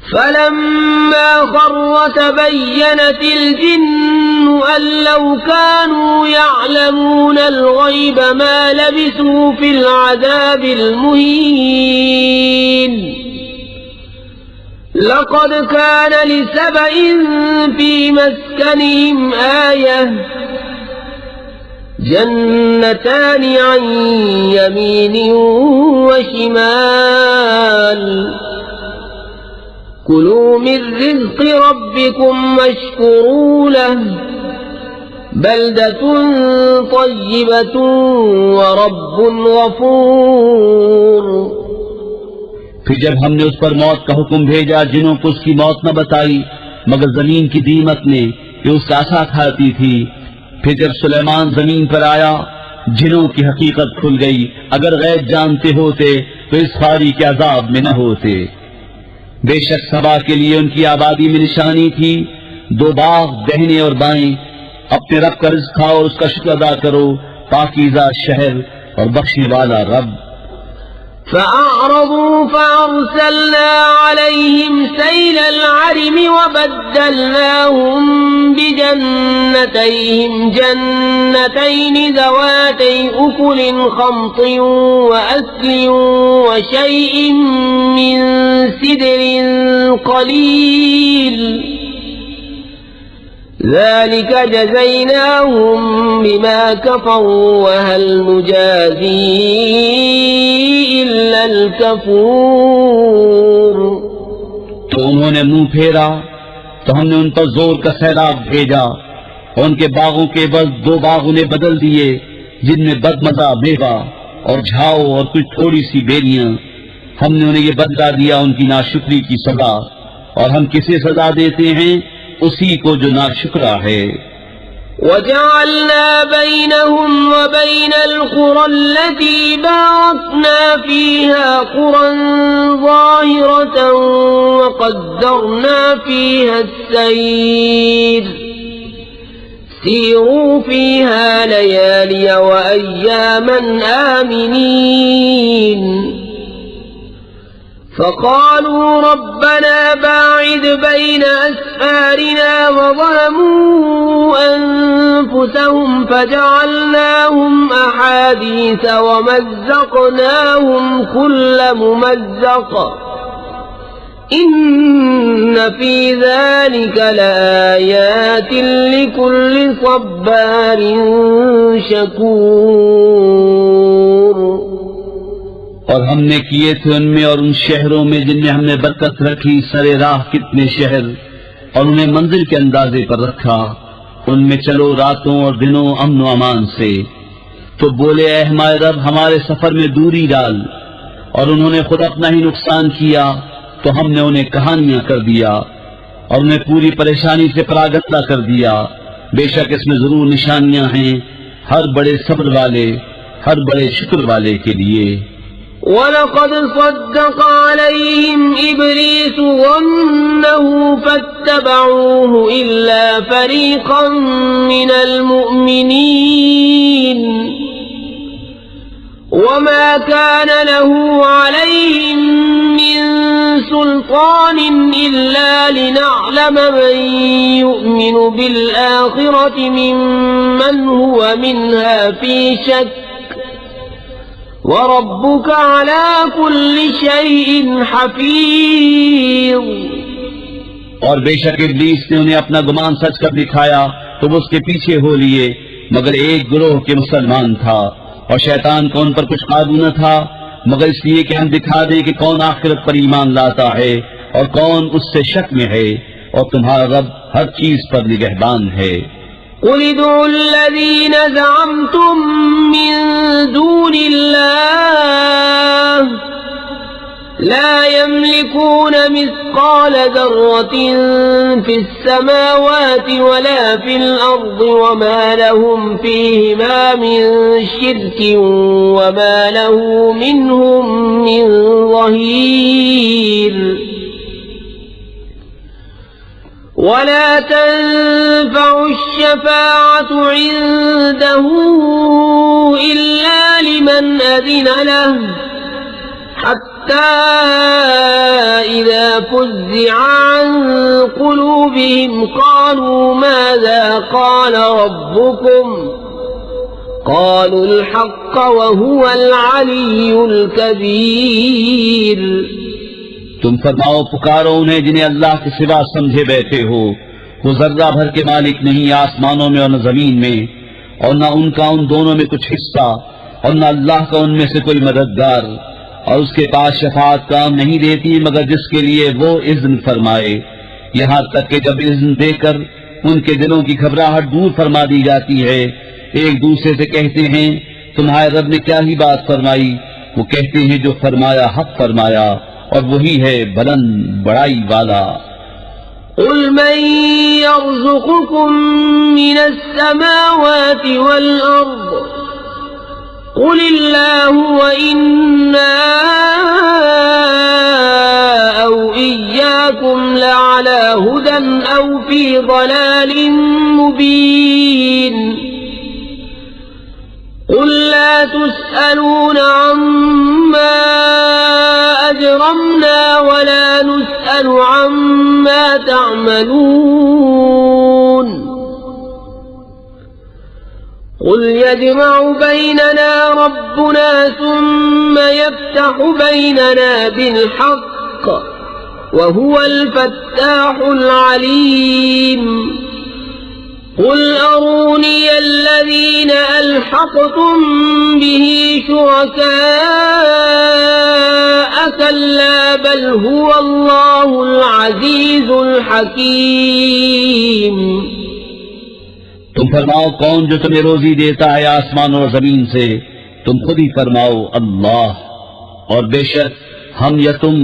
फलम्मा ख़र्र तबय्यनतिल जिन्न अन लौ कानू यअलमूनल ग़ैब मा लबिसू फिल अज़ाबिल मुहीन। لقد كان لسبإ في مسكنهم آية جنتان عن يمين وشمال كلوا من رزق ربكم واشكروا له بلدة طيبة ورب غفور। फिर जब हमने उस पर मौत का हुक्म भेजा, जिन्हों को उसकी मौत न बताई मगर जमीन की दीमक ने कि उसका आशा खाती थी। फिर जब सुलेमान जमीन पर आया, जिन्हों की हकीकत खुल गई। अगर गैब जानते होते तो इस खारी के अजाब में न होते। बेशक सबा के लिए उनकी आबादी में निशानी थी, 2 बाग दाहिने और बाएं। अपने रब का रिज़्क़ खाओ और उसका शुक्र अदा करो, पाकीज़ा शहर और बख्शने वाला रब। فأعرضوا فأرسلنا عليهم سيل العرم وبدلناهم بجنتيهم جنتين ذواتي أكل خمط وأسل وشيء من سدر قليل ذلك جزيناهم بما كفروا وهل نجازي إلا الكفور। तो उन्होंने मुंह फेरा तो हमने उन पर जोर का सैलाब भेजा और उनके बागों के बस 2 बाग उन्हें बदल दिए, जिनमें बदमजा मेवा और झाओ और कुछ थोड़ी सी बेरियां। हमने उन्हें ये बदला दिया उनकी नाशुक्री की सजा, और हम किसे सजा देते हैं? उसी को जो नाशुक्रा है। وجعلنا بينهم وبين القرى التي باركنا فيها قرى ظاهرة وقدرنا فيها السير سيروا فيها ليالي وأياما آمنين فقالوا ربنا باعد بين أسفارنا وظلموا أنفسهم فجعلناهم أحاديث ومزقناهم كل ممزق إن في ذلك لآيات لكل صبار شكور। और हमने किए थे उनमें और उन शहरों में जिनमें हमने बरकत रखी सरे राह कितने शहर, और उन्हें मंजिल के अंदाजे पर रखा। उनमें चलो रातों और दिनों अमन व अमान से। तो बोले ऐ हमारे रब, हमारे सफर में दूरी डाल। और उन्होंने खुद अपना ही नुकसान किया, तो हमने उन्हें कहानियां कर दिया और उन्हें पूरी परेशानी से परागंदा कर दिया। बेशक इसमें जरूर निशानियां हैं हर बड़े सब्र वाले, हर बड़े शुक्र वाले के लिए। وَلَقَدْ صَدَّقَ عَلَيْهِمْ إِبْلِيسُ ظَنَّهُ فَاتَّبَعُوهُ إِلَّا فَرِيقًا مِنَ الْمُؤْمِنِينَ وَمَا كَانَ لَهُ عَلَيْهِمْ مِنْ سُلْطَانٍ إِلَّا لِنَعْلَمَ مَنْ يُؤْمِنُ بِالْآخِرَةِ مِمَّنْ هُوَ مِنْهَا فِي شَكٍّ وَرَبُّكَ عَلَى كُلِّ شَيْءٍ حَفِيظٌ। और बेशक इब्लीस ने उन्हें अपना गुमान सच कर दिखाया तो वो उसके पीछे हो लिए, मगर एक गिरोह के मुसलमान था और शैतान को उन पर कुछ काबू न था, मगर इसलिए कि हम दिखा दें कि कौन आखिरत पर ईमान लाता है और कौन उससे शक में है, और तुम्हारा रब हर चीज पर निगहबान है। قُلِ ادْعُوا الَّذِينَ زَعَمْتُم مِّن دُونِ اللَّهِ لَا يَمْلِكُونَ مِثْقَالَ ذَرَّةٍ فِي السَّمَاوَاتِ وَلَا فِي الْأَرْضِ وَمَا لَهُمْ فِيهِمَا مِن شِرْكٍ وَمَا لَهُ مِنْهُم مِّن ظَهِيرٍ وَلَا تَنفَعُ الشَّفَاعَةُ عِندَهُ إِلَّا لِمَنْ أَذِنَ لَهُ حَتَّى إِذَا فُزِّعَ عَن قُلُوبِهِمْ قَالُوا مَاذَا قَالَ رَبُّكُمْ قَالُوا الْحَقَّ وَهُوَ الْعَلِيُّ الْكَبِيرُ। तुम फरमाओ पुकारो उन्हें जिन्हें अल्लाह के सिवा समझे बैठे हो। वो जर्रा भर के मालिक नहीं आसमानों में और न जमीन में, और न उनका उन दोनों में कुछ हिस्सा, और न अल्लाह का उनमें से कोई मददगार। और उसके पास शफाअत काम नहीं देती मगर जिसके लिए वो इज़्न फरमाए, यहाँ तक कि जब इज़्न देकर उनके दिलों की घबराहट दूर फरमा दी जाती है, एक दूसरे से कहते हैं तुम्हारे रब ने क्या ही बात फरमाई। वो कहते हैं जो फरमाया हक फरमाया, और वही है बुलंद बड़ाई वाला। قل من يرزقكم من السماوات والأرض قل الله وإنا أو إياكم لعلى هدى أو في ضلال مبين قل لا تسألون عما أجرمنا ولا نسأل عما تعملون قل يجمع بيننا ربنا ثم يفتح بيننا بالحق وهو الفتاح العليم قل أروني الذين ألحقتم به شركاء كلا بل هو الله العزيز الحكيم। तुम फरमाओ कौन जो तुम्हें रोजी देता है आसमान और जमीन से, तुम खुद ही फरमाओ अल्लाह। और बेशक हम या तुम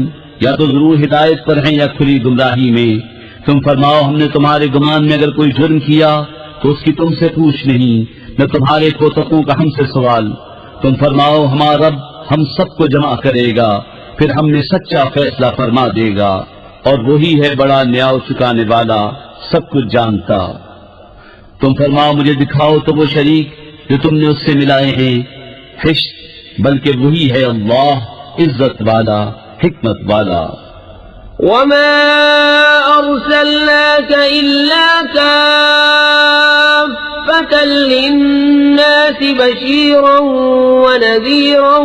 या तो जरूर हिदायत पर हैं या खुली गुमराही में। तुम फरमाओ हमने तुम्हारे गुमान में अगर कोई जुर्म किया तो उसकी तुमसे पूछ नहीं, न तुम्हारे कोतकों का हमसे सवाल। तुम फरमाओ हमारा रब हम सबको जमा करेगा, फिर हमें सच्चा फैसला फरमा देगा, और वही है बड़ा न्याय चुकाने वाला, सब कुछ जानता। तुम फरमाओ मुझे दिखाओ तो वो शरीक जो तुमने उससे मिलाए हैं, हिश्त बल्कि वही है अल्लाह इज्जत वाला हिकमत वाला। وما أرسلناك إلا كافة للناس بشيرا ونذيرا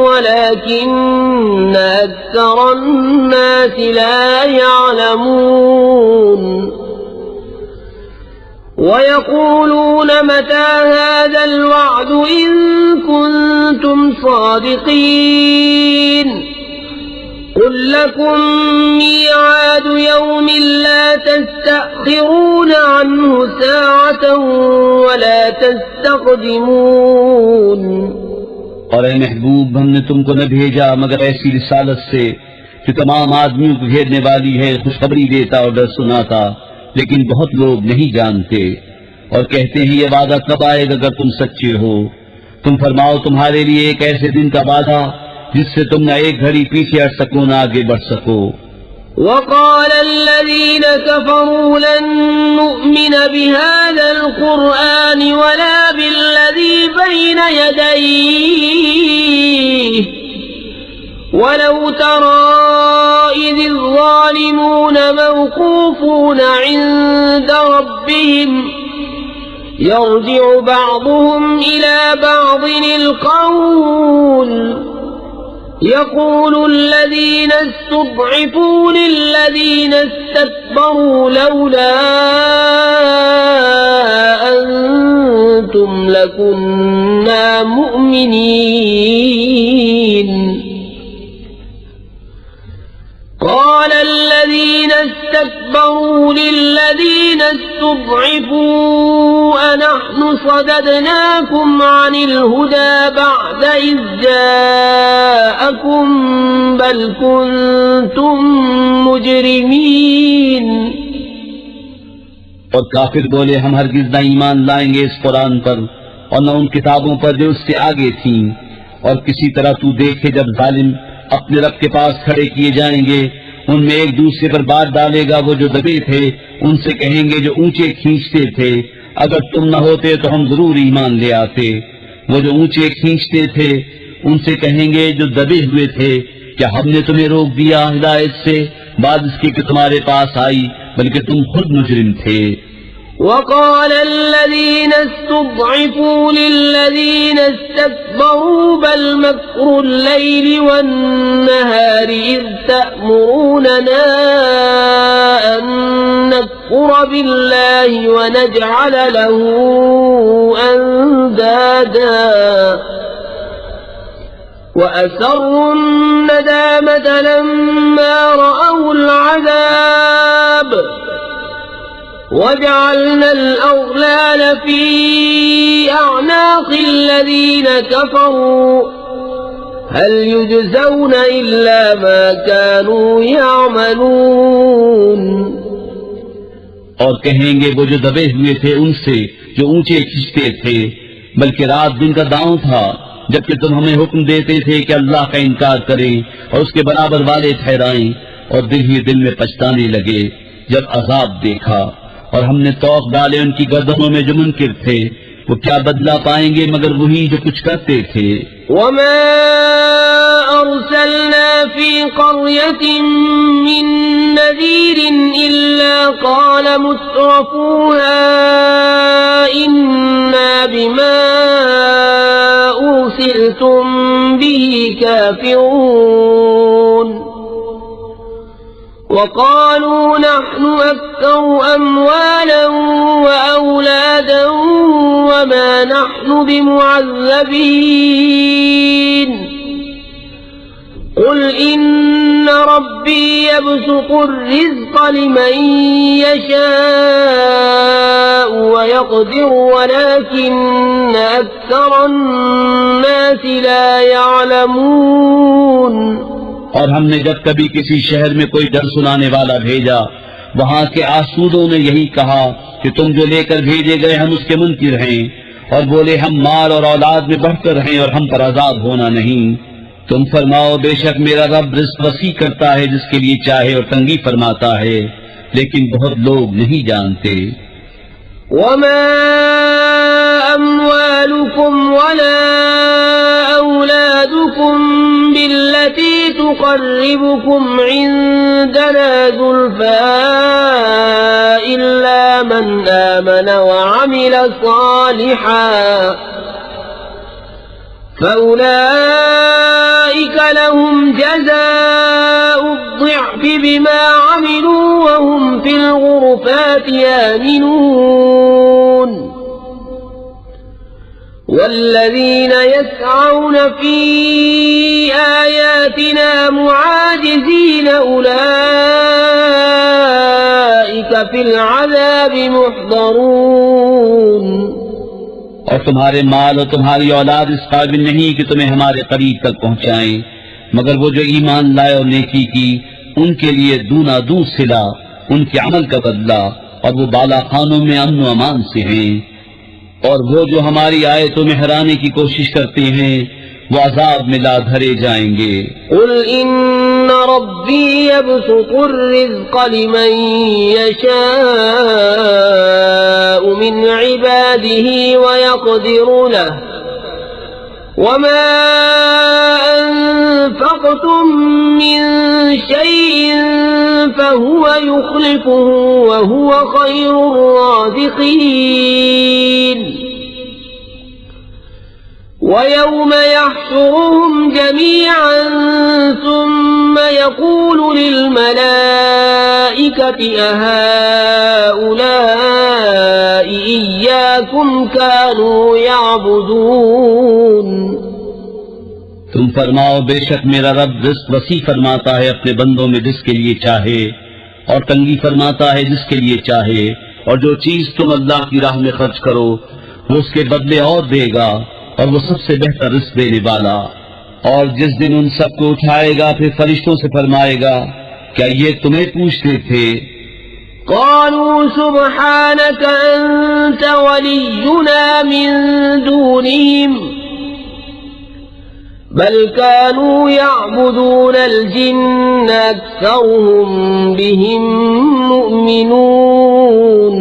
ولكن أكثر الناس لا يعلمون ويقولون متى هذا الوعد إن كنتم صادقين قل لكم ميعاد يوم لا تستأخرون عنه ساعة ولا تستقدمون। और ऐ महबूब हमने तुमको न भेजा मगर ऐसी रिसालत से जो तमाम आदमियों को घेरने वाली है, खुशखबरी देता और डर सुनाता, लेकिन बहुत लोग नहीं जानते और कहते हैं ये वादा कब आएगा अगर तुम सच्चे हो। तुम फरमाओ तुम्हारे लिए एक ऐसे दिन का वादा जिससे तुम न एक घड़ी पीछे हट सको न आगे बढ़ सको। وقال الذين كفروا لن نؤمن بهذا القرآن ولا بالذي بين يديه ولو ترى إذ الظالمون موقوفون عند ربهم يرجع بعضهم إلى بعض القول يقول الذين استضعفوا للذين استكبروا لولا أنتم لكنا مؤمنين قال الذين استكبروا للذين استضعفوا أنحن صددناكم عن الهدى بعد إذ جاءكم بل كنتم مجرمين। और काफिर बोले हम हरगिज न ईमान लाएंगे इस कुरान पर और न उन किताबों पर जो उससे आगे थीं। और किसी तरह तू देखे जब जालिम अपने रब के पास खड़े किए जाएंगे, उनमें एक दूसरे पर बात डालेगा वो जो दबे थे, उनसे कहेंगे जो ऊंचे खींचते थे अगर तुम न होते तो हम जरूर ईमान ले आते। वो जो ऊंचे खींचते थे उनसे कहेंगे जो दबे हुए थे क्या हमने तुम्हें रोक दिया हिदायत से बाद इसके कि तुम्हारे पास आई, बल्कि तुम खुद मुजरिम थे। وقال الذين استضعفوا للذين استكبروا بل مكر الليل والنهار إذ تأمروننا أن نكفر بالله ونجعل له أندادا وأسروا الندامة لما رأوا العذاب وجعلنا الأغلال في أعناق الذين كفروا هل يجزون إلا ما كانوا يعملون। और कहेंगे वो जो दबे हुए थे उनसे जो ऊंचे खिंचते थे, बल्कि रात दिन का दांव था जबकि तुम हमें हुक्म देते थे कि अल्लाह का इनकार करें और उसके बराबर वाले ठहराएं, और दिल ही दिल में पछताने लगे जब अजाब देखा। और हमने तौक डाले उनकी गर्दनों में जो मुनकिर थे, वो क्या बदला पाएंगे मगर वही जो कुछ करते थे। वमा अरसलना फी क़र्यतिन मिन नज़ीरिन इल्ला क़ाल मुत्रफूहा इन्ना बिमा उरसिलतुम बिही काफ़िरून وقالوا نحن أكثر أموالا وأولادا وما نحن بمعذبين قل إن ربي يبسط الرزق لمن يشاء ويقدر ولكن أكثر الناس لا يعلمون। और हमने जब कभी किसी शहर में कोई डर सुनाने वाला भेजा, वहाँ के आसूदों ने यही कहा कि तुम जो लेकर भेजे गए हम उसके मुनकिर हैं, और बोले हम माल और औलाद में बढ़कर हैं और हम पर आजाद होना नहीं। तुम फरमाओ बेशक मेरा रब रिज़्क़ वसी करता है जिसके लिए चाहे और तंगी फरमाता है, लेकिन बहुत लोग नहीं जानते। वमा अम्वालुकुम वला औलादुकुम बिल्लती तुक़र्रिबुकुम इंदना ज़ुल्फ़ा इल्ला मन आमन व अमिल सालिहान फ़उलाइक लहुम जज़ाउ الضعف بما عملوا وهم في الغرفات آمنون والذين يسعون في آياتنا معاجزين أولئك في العذاب محضرون। और तुम्हारे माल और तुम्हारी औलाद इस काबिल नहीं कि तुम्हें हमारे करीब तक पहुँचाएं, मगर वो जो ईमान लाए और नेकी की उनके लिए दूना दूं सिला, उनके अमल का बदला, और वो बाला खानों में अमन व अमान से हैं। और वो जो हमारी आयतों में हराने की कोशिश करते हैं वो अजाब में ला धरे जाएंगे। कुल इन्न रब्बी यबसुतुर रिज़्क़ लिमन यशाअ मिन इबादिही व यक़दिरु लहु वमा अनफ़क़्तुम मिन शैइन फ़हुव युख़्लिफ़ुहु व हुव ख़ैरुर राज़िक़ीन। ويوم يحشرهم جميعا ثم يقول للملائكة أهؤلاء إياكم كانوا يعبدون। तुम फरमाओ बेशक मेरा रब रिज़्क़ वसी फरमाता है अपने बंदों में जिसके लिए चाहे, और तंगी फरमाता है जिसके लिए चाहे, और जो चीज तुम अल्लाह की राह में खर्च करो वो उसके बदले और देगा, और वो सबसे बेहतर रिज़्क़ देने वाला। और जिस दिन उन सबको उठाएगा फिर फरिश्तों से फरमाएगा क्या ये तुम्हें पूछते थे? क़ालू सुब्हानक अंत वलियुना मिन दूनिहिम बल कानू यअबुदूनल जिन्न अक्सरुहुम बिहिम मुअमिनून।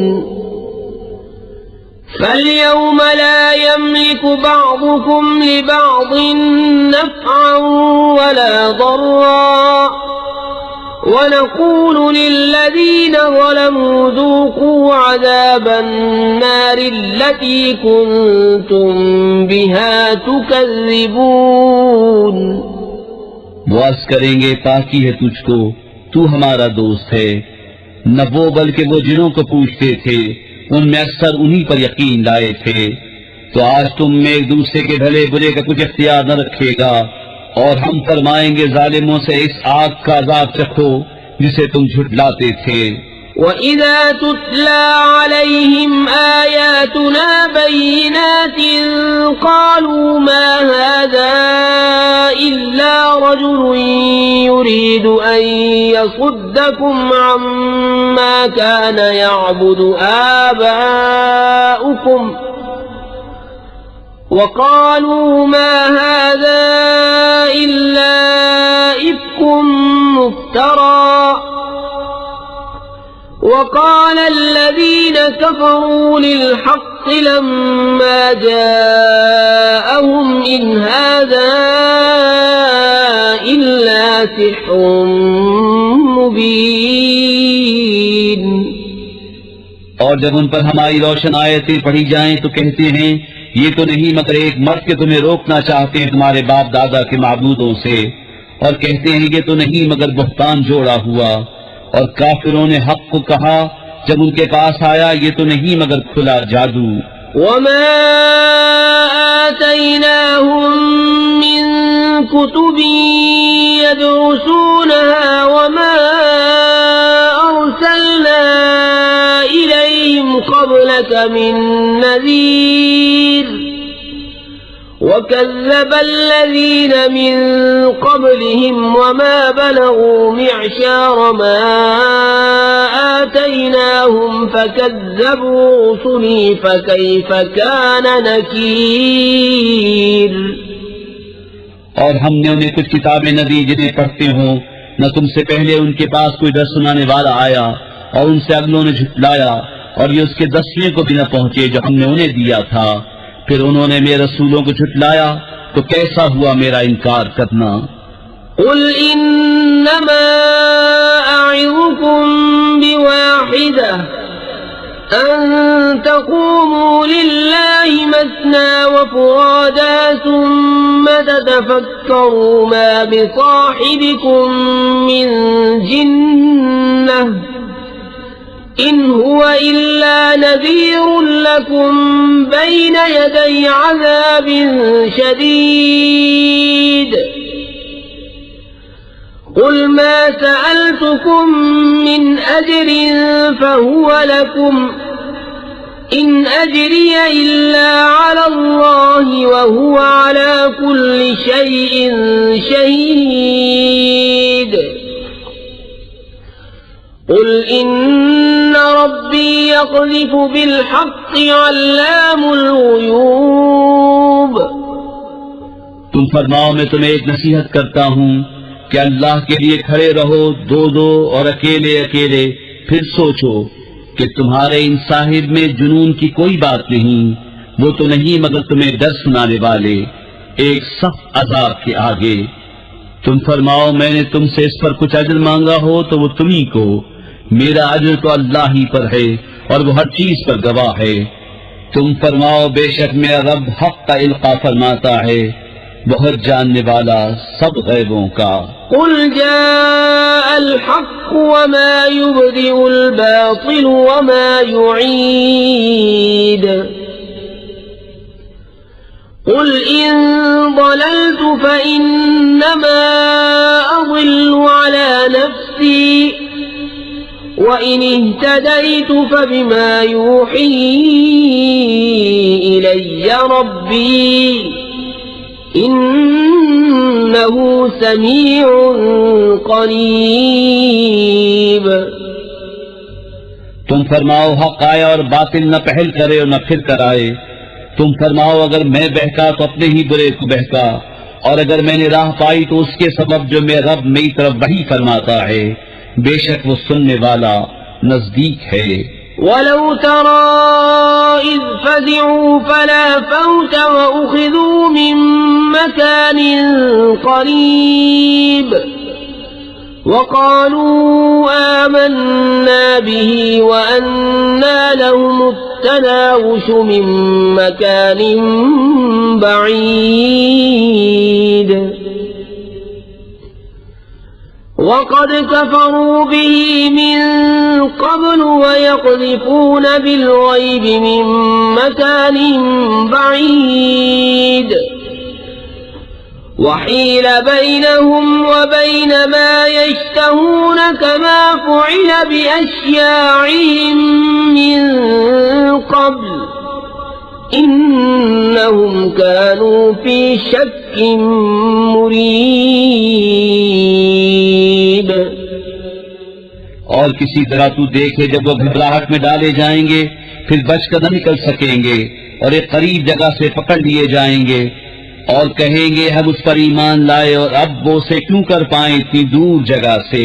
فاليوم لا يملك بعضكم لبعض نفعا ولا ضرا ونقول للذين ظلموا ذوقوا عذاب النار التي كنتم بها تكذبون। वो अर्ज करेंगे पाकी है तुझको, तू हमारा दोस्त है। न वो बल्कि वो जिन्हों को पूछते थे उनमें अक्सर उन्हीं पर यकीन लाए थे। तो आज तुम में एक दूसरे के भले बुरे का कुछ इख्तियार न रखेगा और हम फरमाएंगे जालिमों से इस आग का अजाब चखो जिसे तुम झुठलाते थे। وَإِذَا تُتْلَى عَلَيْهِمْ آيَاتُنَا بَيِّنَاتٍ قَالُوا مَا هَذَا إِلَّا رَجُلٌ يُرِيدُ أَن يَصُدَّكُمْ عَمَّا كَانَ يَعْبُدُ آبَاؤُكُمْ وَقَالُوا مَا هَذَا إِلَّا إِفْكٌ مُفْتَرًى وقال الذين كفروا للحق لما جاءهم إن هذا إلا سحر مبين। और जब उन पर हमारी रोशन आयतें पढ़ी जाएं तो कहते हैं ये तो नहीं मगर एक मर्द के तुम्हें रोकना चाहते हैं तुम्हारे बाप दादा के माबूदों से, और कहते हैं ये तो नहीं मगर बुहतान जोड़ा हुआ। और काफिरों ने हक को कहा जब उनके पास आया ये तो नहीं मगर खुला जादू। वमा आतैनाहुम मिन कुतुबिन यदरुसूनहा वमा अरसलना इलैहिम क़ब्लक मिन नज़ीर وكذب الذين من قبلهم وما بلغوا معشار ما آتيناهم فكذبوا رسلي فكيف كان نكير। और हमने उन्हें कुछ किताबें न दी जिन्हें पढ़ते हो न तुमसे पहले उनके पास कोई दर सुनाने वाला आया और उनसे अगलों ने झुठलाया और ये उसके 10वें को भी न पहुंचे जो हमने उन्हें दिया था। फिर उन्होंने मेरे रसूलों को झुठलाया तो कैसा हुआ मेरा इनकार करना। कुल इन्नमा अइज़ुकुम बिवाहिदा अन तक़ूमू लिल्लाहि मस्ना व फ़ुरादा सुम्मा ततफ़क्करू मा बिसाहिबिकुम मिन जिन्नह इन हुवा इल्ला नज़ीरुन लकुम बैन यदै अज़ाबिन शदीद। कुल मा सअल्तुकुम मिन अजरिन फहुवा लकुम इन अजरिय इल्ला अला अल्लाहि व हुवा अला कुल्लि शैइन शहीद। कुल इन्न रब्बी यक़ज़िफ़ु बिलहक़्क़ि अल्लामुल ग़ुयूब। तुम फरमाओ मैं तुम्हें एक नसीहत करता हूँ कि अल्लाह के लिए खड़े रहो दो दो और अकेले अकेले, फिर सोचो कि तुम्हारे इन साहिब में जुनून की कोई बात नहीं, वो तो नहीं मगर तुम्हें डर सुनाने वाले एक सख्त अज़ाब के आगे। तुम फरमाओ मैंने तुमसे इस पर कुछ अजर मांगा हो तो वो तुम्ही को, मेरा अजर तो अल्लाह ही पर है और वो हर चीज पर गवाह है। तुम फरमाओ बेशक मेरा रब हक का इल्का फरमाता है, बहुत जानने वाला सब गैबों का। कुल जाअल हक़्क़ु वमा युबदिउल बातिलु वमा युईद। कुल इन ضللت फइन्नमा अज़िल्लु अला नफ्सी وإن اهتديت فبما يوحي إلي ربي إنه سميع قريب। तुम फरमाओ हक आए और बातिल न पहल करे और न फिर कर आए। तुम फरमाओ अगर मैं बहका तो अपने ही बुरे को बहका, और अगर मैंने राह पाई तो उसके सबब जो मेरा रब मेरी तरफ वही फरमाता है, बेशक वो सुनने वाला नजदीक है। वलौ तरा इज़ फ़ज़िअू फ़ला फ़ौत वअख़िज़ू मिन मकानिन क़रीब وقالوا آمنا به وأنى لهم التناوش من مكان بعيد وقد كفروا به من قبل ويقذفون بالغيب من مكان بعيد وحيل بينهم وبين ما يشتهون كما فعل بأشياعهم من قبل إنهم كانوا في شك مريب। और किसी तरह तू देखे जब वो घबराहट में डाले जाएंगे फिर बचकर न निकल सकेंगे और एक करीब जगह से पकड़ लिए जाएंगे और कहेंगे हम उस पर ईमान लाए और अब वो उसे क्यों कर पाए इतनी दूर जगह से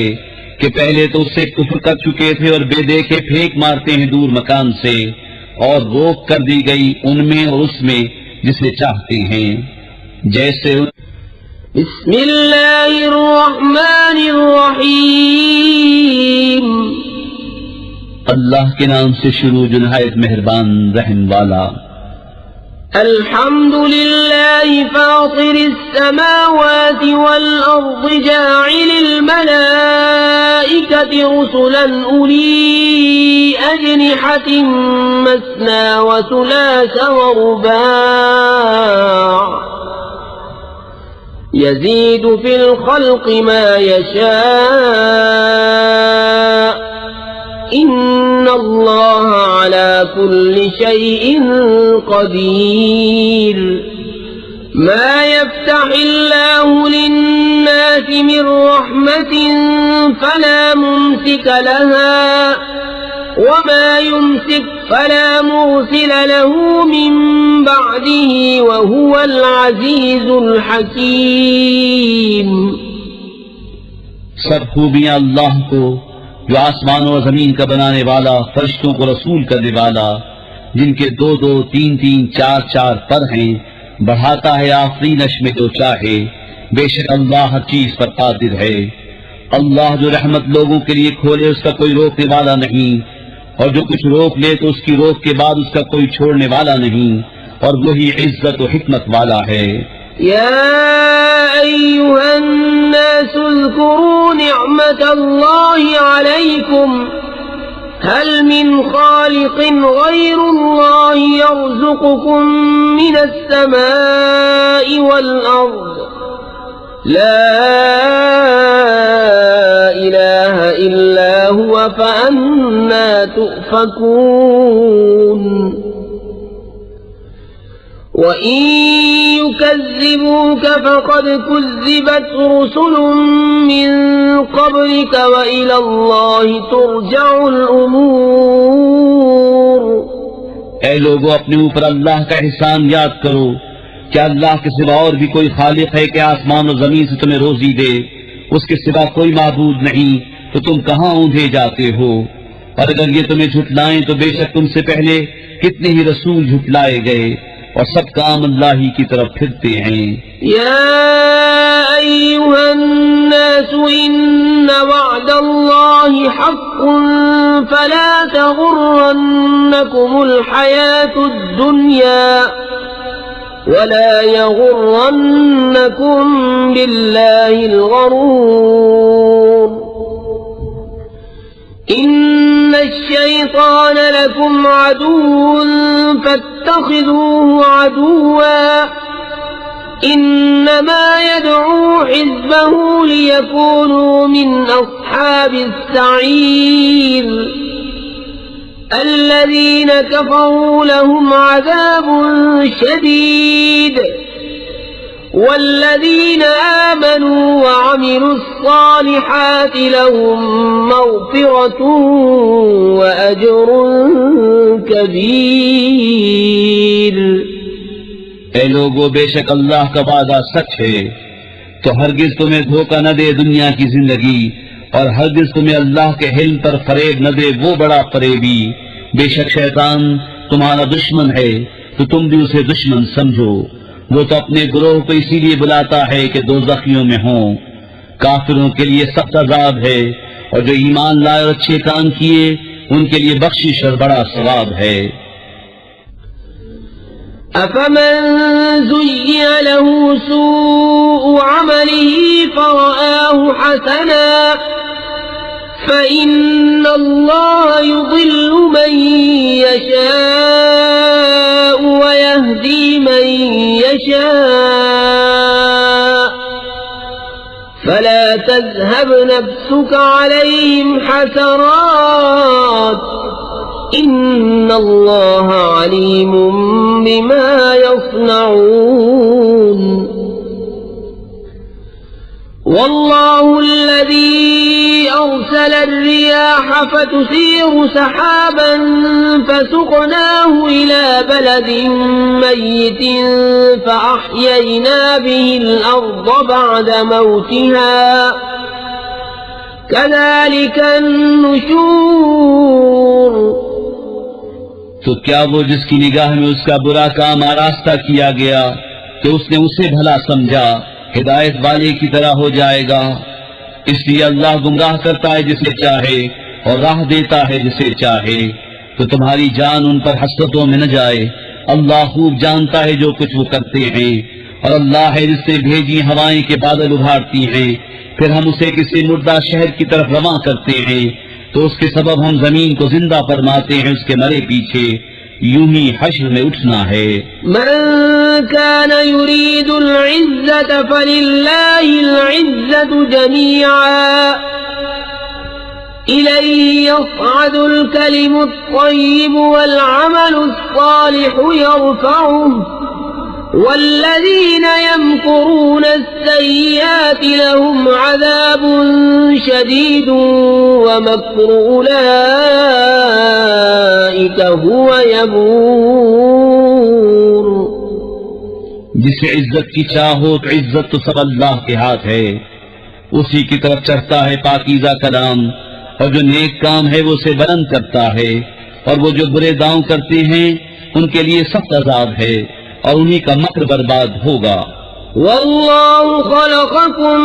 कि पहले तो उससे कुफ्र कर चुके थे और बेदेखे फेंक मारते हैं दूर मकान से और रोक कर दी गई उनमें और उसमें जिसे चाहते हैं जैसे बिस्मिल्लाहिर्रहमानिर्रहीम अल्लाह के नाम से शुरू जो निहायत मेहरबान रहम वाला। अल्हम्दुलिल्लाहि फातिरिस समावाति वल अर्दि जाइलिल मलाइकति रुसुलन उली अजनिहतिन मस्ना व सुलास व रुबा' यज़ीदु फिल खल्क़ि मा यशा' इन्नल्लाह अला कुल्लि शैइन क़दीर। मा यफ्तहिल्लाहु लिन्नासि मिन रहमतिन फला मुमसिक लहा वमा युमसिक फला मुरसिल लहु मिन बअदिही वहुवल अज़ीज़ुल हकीम। सब खूबियां अल्लाह को जो आसमान और जमीन का बनाने वाला, फरिश्तों को रसूल करने वाला, जिनके दो दो तीन तीन चार चार पर हैं, बढ़ाता है आफरीनश में जो चाहे। बेशक अल्लाह हर चीज पर कादिर है। अल्लाह जो रहमत लोगों के लिए खोले उसका कोई रोकने वाला नहीं और जो कुछ रोक ले तो उसकी रोक के बाद उसका कोई छोड़ने वाला नहीं और वही इज्जत और हिकमत वाला है। या अय्युहन्नास उज़्कुरू निअमतल्लाहि अलैकुम हल मिन खालिक़िन गैरुल्लाहि यर्ज़ुक़ुकुम मिनस समाइ वल अर्ज़ ला इलाहा इल्ला हुवा फअन्ना तुफ़कून। वइन युकज़्ज़िबूक फक़द कुज़्ज़िबत रुसुलुम मिन क़ब्लिक व इलल्लाहि तुरजउल उमूर। ऐ लोगों अपने ऊपर अल्लाह का एहसान याद करो। क्या अल्लाह के सिवा और भी कोई खालिक है कि आसमान और जमीन से तुम्हें रोजी दे? उसके सिवा कोई माबूद नहीं तो तुम कहाँ ऊंधे जाते हो? और अगर ये तुम्हें झुटलाएं तो बेशक तुमसे पहले कितने ही रसूल झुटलाए गए और सब काम अल्लाह ही की तरफ फिरते हैं। या अय्युहन्नासु इन्न वअदल्लाहि हक़्क़ुन फला तग़ुर्रन्नकुमुल हयातुद दुन्या वला यग़ुर्रन्नकुम बिल्लाहिल गरूर। इन्नश-शैतान लकुम अदुव्वुन फत्तखिज़ूहु अदुव्वा इन्नमा यद'ू हिज़्बहु लियकूनू मिन अस्हाबिस-स'ईर। الذين كفروا لهم عذاب شديد والذين آمنوا وعملوا الصالحات لهم مغفرة وأجر كبير। ऐ लोगों बेशक अल्लाह का वादा सच है तो हरगिज तुम्हें धोखा न दे दुनिया की जिंदगी और हरगिज तुम्हें अल्लाह के हिल्म पर फरेब न दे वो बड़ा फरेबी। बेशक शैतान तुम्हारा दुश्मन है तो तुम भी उसे दुश्मन समझो। वो तो अपने गुरोह को इसीलिए बुलाता है कि दोज़खियों में हों। काफिरों के लिए सख्त अजाब है, और जो ईमान लाए और अच्छे काम किए उनके लिए बख्शिश और बड़ा सवाब है। अफमन ज़ुय्यिन लहू सूअु अमलिही फ़रआहु हसना फ़इन्नल्लाह युज़िल्लु मन यशाअ व यहदी मन यशाअ फला तज़हब नफ्सुक अलैहिम हसरात इन्नल्लाह अलीमुम बिमा यस्नऊन वल्लाहु अल्लज़ी अरसल अर्रियाह फतुसीरु सहाबन फसुक़नाहु इला बलदिन मय्यितिन फअह्ययना बिहिल अर्द बअद मौतिहा कज़ालिका अन्नुशूर। तो क्या वो जिसकी निगाह में उसका बुरा काम आरास्ता किया गया कि उसने उसे भला समझा हिदायत वाले की तरह हो जाएगा? इसलिए अल्लाह गुमराह करता है जिसे चाहे और राह देता है जिसे चाहे। तो तुम्हारी जान उन पर हसरतों में न जाए, अल्लाह खूब जानता है जो कुछ वो करते हैं। और अल्लाह है जिससे भेजी हवाएं के बादल उभारती हैं, फिर हम उसे किसी मुर्दा शहर की तरफ रवां करते हैं, तो उसके सबब हम जमीन को जिंदा फरमाते हैं उसके मरे पीछे। यूं ही हश्र में उठना है। मन कान युरीदुल इज्जत फलिल्लाहिल इज्जतु जमीआ इलैहि यस्अदुल कलिमुत तय्यिबु वल अमलुस सालिहु यरफउहु वल्लज़ीना यमकुरून अस्सय्याति लहुम अज़ाबुन शदीदुन व मक्रु उलाइका हुवा यबूर। जिसे इज्जत की चाह हो तो इज्जत तो सब अल्लाह के हाथ है, उसी की तरफ चढ़ता है पाकीज़ा कलाम, और जो नेक काम है वो उसे बुलंद करता है, और वो जो बुरे दांव करते हैं उनके लिए सख्त अज़ाब है और उन्हीं का मक्र बर्बाद होगा। वल्लाहु खलक़कुम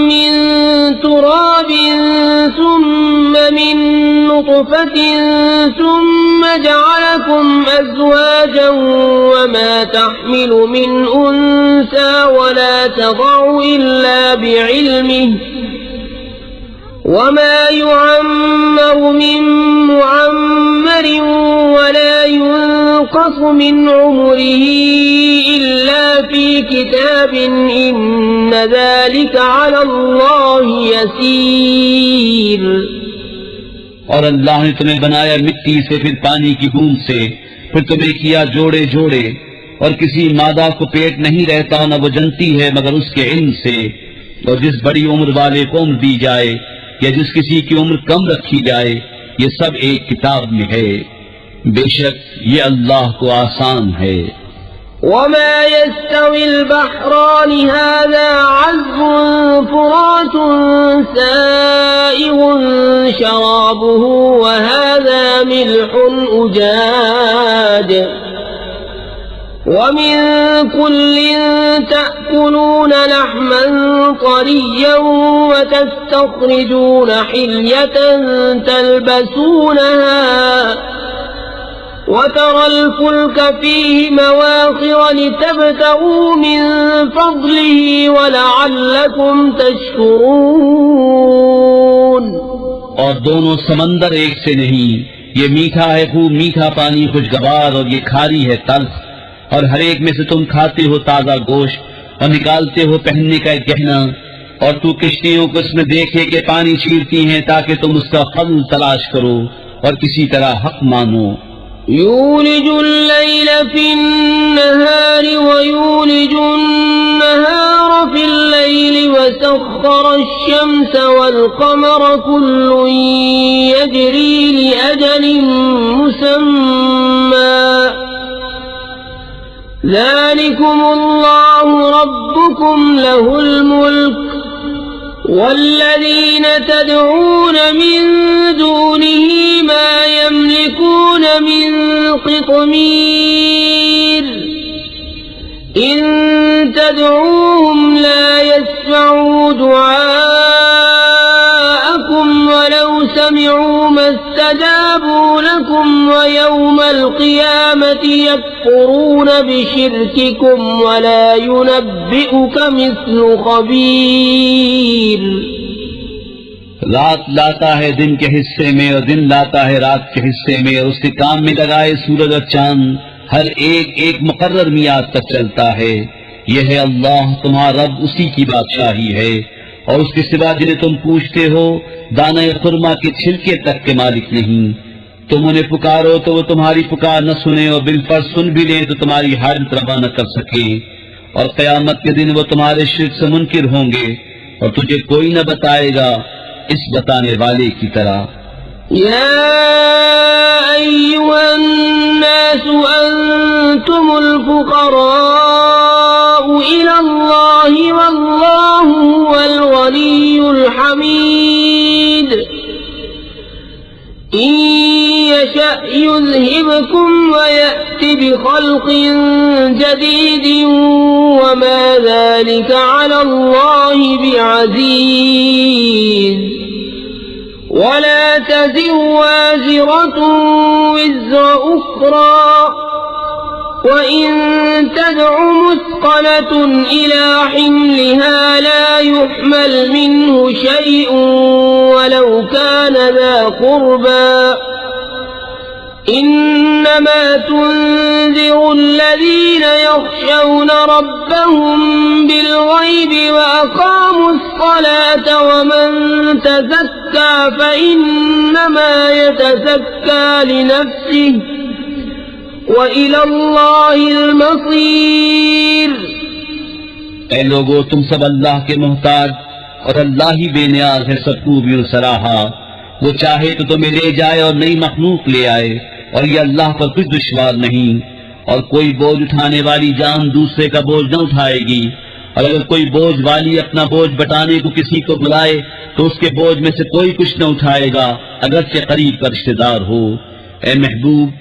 मिन तुराबिन सुम्मा मिन नुत्फ़तिन सुम्मा जअलकुम अज़वाजन वमा तहमिलु मिन उन्सा वला तज़उ इल्ला बिइल्मिहि वमा युअम्मरु मिन मुअम्मरिन वला युनक़सु मिन उम्रिही इल्ला फी किताबिन इन्न ज़ालिका अलल्लाहि यसीर। और अल्लाह ने तुम्हें बनाया मिट्टी से, फिर पानी की बूंद से, फिर तुम्हें किया जोड़े जोड़े, और किसी मादा को पेट नहीं रहता न वो जनती है मगर उसके इल्म से। और जिस बड़ी उम्र वाले को उम्र दी जाए या जिस किसी की उम्र कम रखी जाए, ये सब एक किताब में है। बेशक ये अल्लाह को आसान है। वमा यस्तविल बहरानि हाज़ा अज़्बुन फुरातुन साइगुन शराबुहु व हाज़ा मिल्हुन उजाज ومن كل تأكلون لحما طريا وتستخرجون حلية تلبسونها وترى الفلك فيه مواخر لتبتغوا من فضله ولعلكم تشكرون। और दोनों समंदर एक से नहीं, ये मीठा है खूब मीठा पानी खुशगवार, और ये खारी है तल्ख, और हर एक में से तुम खाते हो ताजा गोश्त और निकालते हो पहनने का एक गहना। और तू किश्तियों को इसमें देखे कि पानी छीरती हैं ताकि तुम उसका फल तलाश करो और किसी तरह हक मानो। यूलिजुल लैल फिन्नहार व यूलिजुन नहार फिल लैल व सख्खर अश-शम्स वल क़मर कुल्लुन यजरी लिअजलिन मुसम्मा ज़ालिकुमुल्लाहु रब्बुकुम लहुल मुल्क वल्लज़ीन तदऊन मिन दूनिही मा यमलिकून मिन क़ित्मीर इन तदऊहुम ला यस्मऊ दुआ يوم استجابوا لكم ويوم القيامة يكفرون بشرككم ولا ينبئك مثل خبير। रात लाता है दिन के हिस्से में और दिन लाता है रात के हिस्से में, और उसके काम में लगाए सूरज और चांद, हर एक एक मुकर्रर मियाद तक चलता है। यह है अल्लाह तुम्हारा रब, उसी की बादशाही है। और उसके सिवा जिन्हें तुम पूछते हो दाना खुरमा के छिलके तक के मालिक नहीं। तुम उन्हें पुकारो तो वो तुम्हारी पुकार न सुने, और बिलफर सुन भी ले तो तुम्हारी हालत रवा न कर सके। और कयामत के दिन वो तुम्हारे शिर्क से मुनकिर होंगे, और तुझे कोई न बताएगा इस बताने वाले की तरह। या अय्युहन्नासु अंतुमुल फुक़राउ इलल्लाहि वल्लाहु हुवल गनियुल हमीद। इन यशअ युज़हिबकुम वयअति बिखल्क़िन जदीदिन वमा ज़ालिका अलल्लाहि बिअज़ीज़। वला तज़िरु वाज़िरतुन विज़्र उख़रा वइन तदअ मुस्क़लतुन इला हिम्लिहा ला युहमल मिन्हु शैउन वलौ कान ज़ा क़ुर्बा। इन्नमा तुन्ज़िरु अल्लज़ीन यख़शौन रब्बहुम बिल्ग़ैबि वअक़ामुस्सलात वमन तज़क्का फ़इन्नमा यतज़क्का लिनफ़्सिहि वइलल्लाहिल मसीर। ऐ लोगो, तुम सब अल्लाह के मोहताज और अल्लाह ही बेनियाज है, सब खूबियों सराहा। वो चाहे तो तुम्हें ले जाए और नई मखलूक ले आए, और ये अल्लाह पर कुछ दुश्वार नहीं। और कोई बोझ उठाने वाली जान दूसरे का बोझ न उठाएगी, और अगर कोई बोझ वाली अपना बोझ बटाने को किसी को बुलाए तो उसके बोझ में से कोई कुछ न उठाएगा, अगरचे करीब का रिश्तेदार हो। ए महबूब,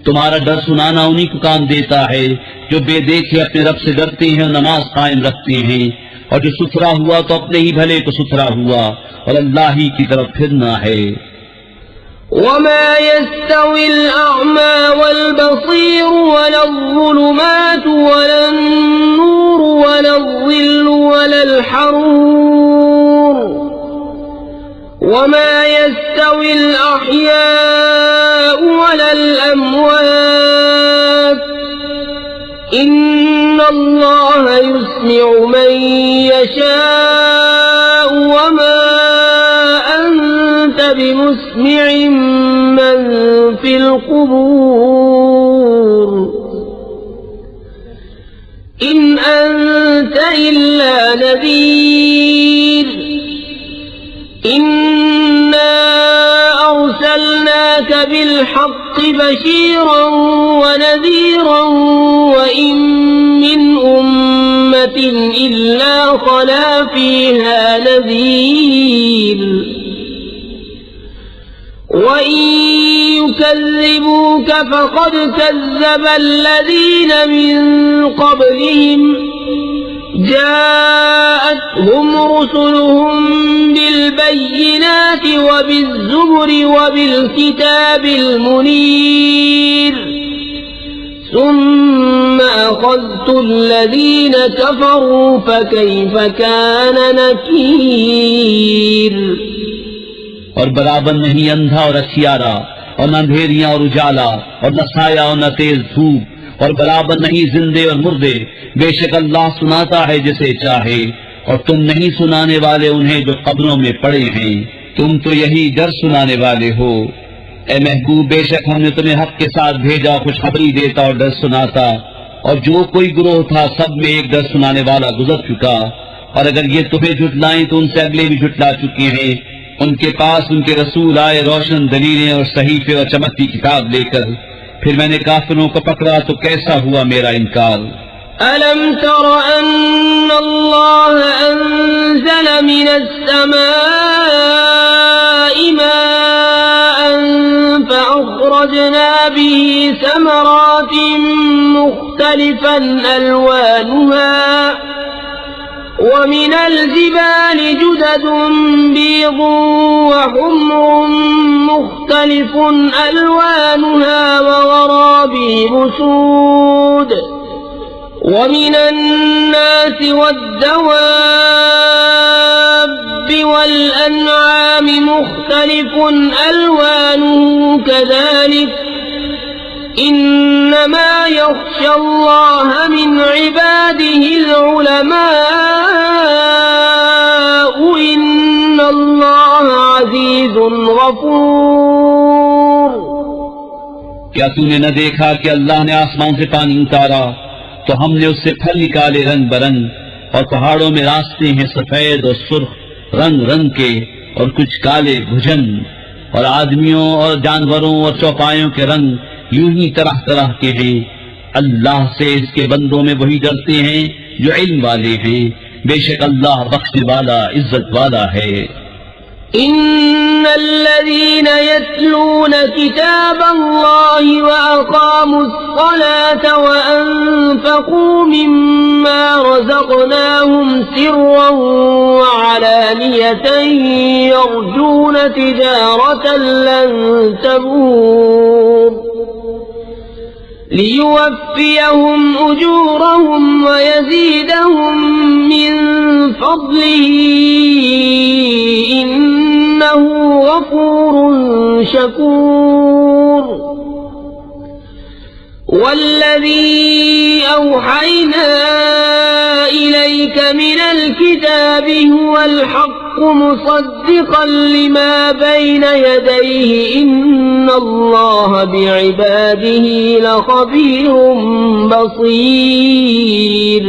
तुम्हारा डर सुनाना उन्हीं को काम देता है जो बेदेखे अपने रब से डरते हैं और नमाज कायम रखते हैं, और जो सुथरा हुआ तो अपने ही भले को सुथरा हुआ, और अल्लाह ही की तरफ फिरना है। वमा यस्तविल अअमा वल बसीर वलल ज़ुलुमातु वलन नूर वलल ज़िल्लु वलल हरूर। वमा यस्तविल अहयाउ वलल अमवात। इन्नल्लाह युस्मिउ मन यशाउ वमा अंत बिमुस्मिइन मन फिल क़ुबूर। इन अंत इल्ला नज़ीर। इन्ना अर्सलनाक बिलहक़्क़ि बशीरन व नज़ीरन व इन मिन उम्मतिन इल्ला खला फ़ीहा नज़ीर। वइन युकज़्ज़िबूक फ़क़द कज़्ज़ब अल्लज़ीन मिन क़ब्लिहिम जाअतहुम रुसुलुहुम बिलबय्यिनाति वबिज़्ज़ुबुरि वबिलकिताबिल मुनीर। सुम्म अख़ज़्तु अल्लज़ीन कफ़रू फ़कैफ़ कान नकीर। और बराबर नहीं अंधा और असियारा, और न अंधेरियां और उजाला, और न साया और न तेज धूप, और बराबर नहीं जिंदे और मुर्दे। बेशक अल्लाह सुनाता है जिसे चाहे, और तुम नहीं सुनाने वाले उन्हें जो कब्रों में पड़े हैं। तुम तो यही डर सुनाने वाले हो। ए महबूब, बेशक हमने तुम्हें हक के साथ भेजा, खुशखबरी देता और डर सुनाता, और जो कोई गुरोह था सब में एक डर सुनाने वाला गुजर चुका। और अगर ये तुम्हें झुटलाएं तो उनसे अगले भी झुटला चुके हैं। उनके पास उनके रसूल आए रोशन दलीलें और सहीफे और चमकती किताब लेकर, फिर मैंने काफिरों को पकड़ा तो कैसा हुआ मेरा इनकार। अलम तर अन्नल्लाह अंज़ल मिनस्समाइ माअन फअख़रजना बिही समरातिन मुख्तलिफन अलवानुहा ومن الجبال جدد بيض وحمر مختلف ألوانها وغرابيب سود ومن الناس والدواب والأنعام مختلف ألوانه كذلك إنما يخشى الله من عباده العلماء إن الله عزيز غفور। क्या तूने न देखा कि अल्लाह ने आसमान से पानी उतारा तो हमने उससे फल निकाले रंग बरंग, और पहाड़ों में रास्ते हैं सफेद और सुर्ख रंग रंग के, और कुछ काले भुजन, और आदमियों और जानवरों और चौपायों के रंग यूं ही तरह तरह के हैं। अल्लाह से इसके बंदों में वही डरते हैं जो इल्म वाले हैं, बेशक अल्लाह बख्शने वाला इज्जत वाला है। इन्नल्लज़ीन यत्लून किताबल्लाहि व अक़ामुस्सलात व अनफ़क़ू मिम्मा रज़क़नाहुम सिर्रन व अलानियतन यर्जून तिजारतन लन तबूर लियुवफ़्फ़ियहुम उजूरहुम व यज़ीदहुम मिन फ़ज़लिही इन्नहु गफ़ूरुन शकूर। वल्लज़ी औहयना इलैक मिनल किताबि हुवल हक़्क़ु मुसद्दिक़न लिमा बैन यदैहि इन्नल्लाह बिइबादिही लख़बीरुन बसीर।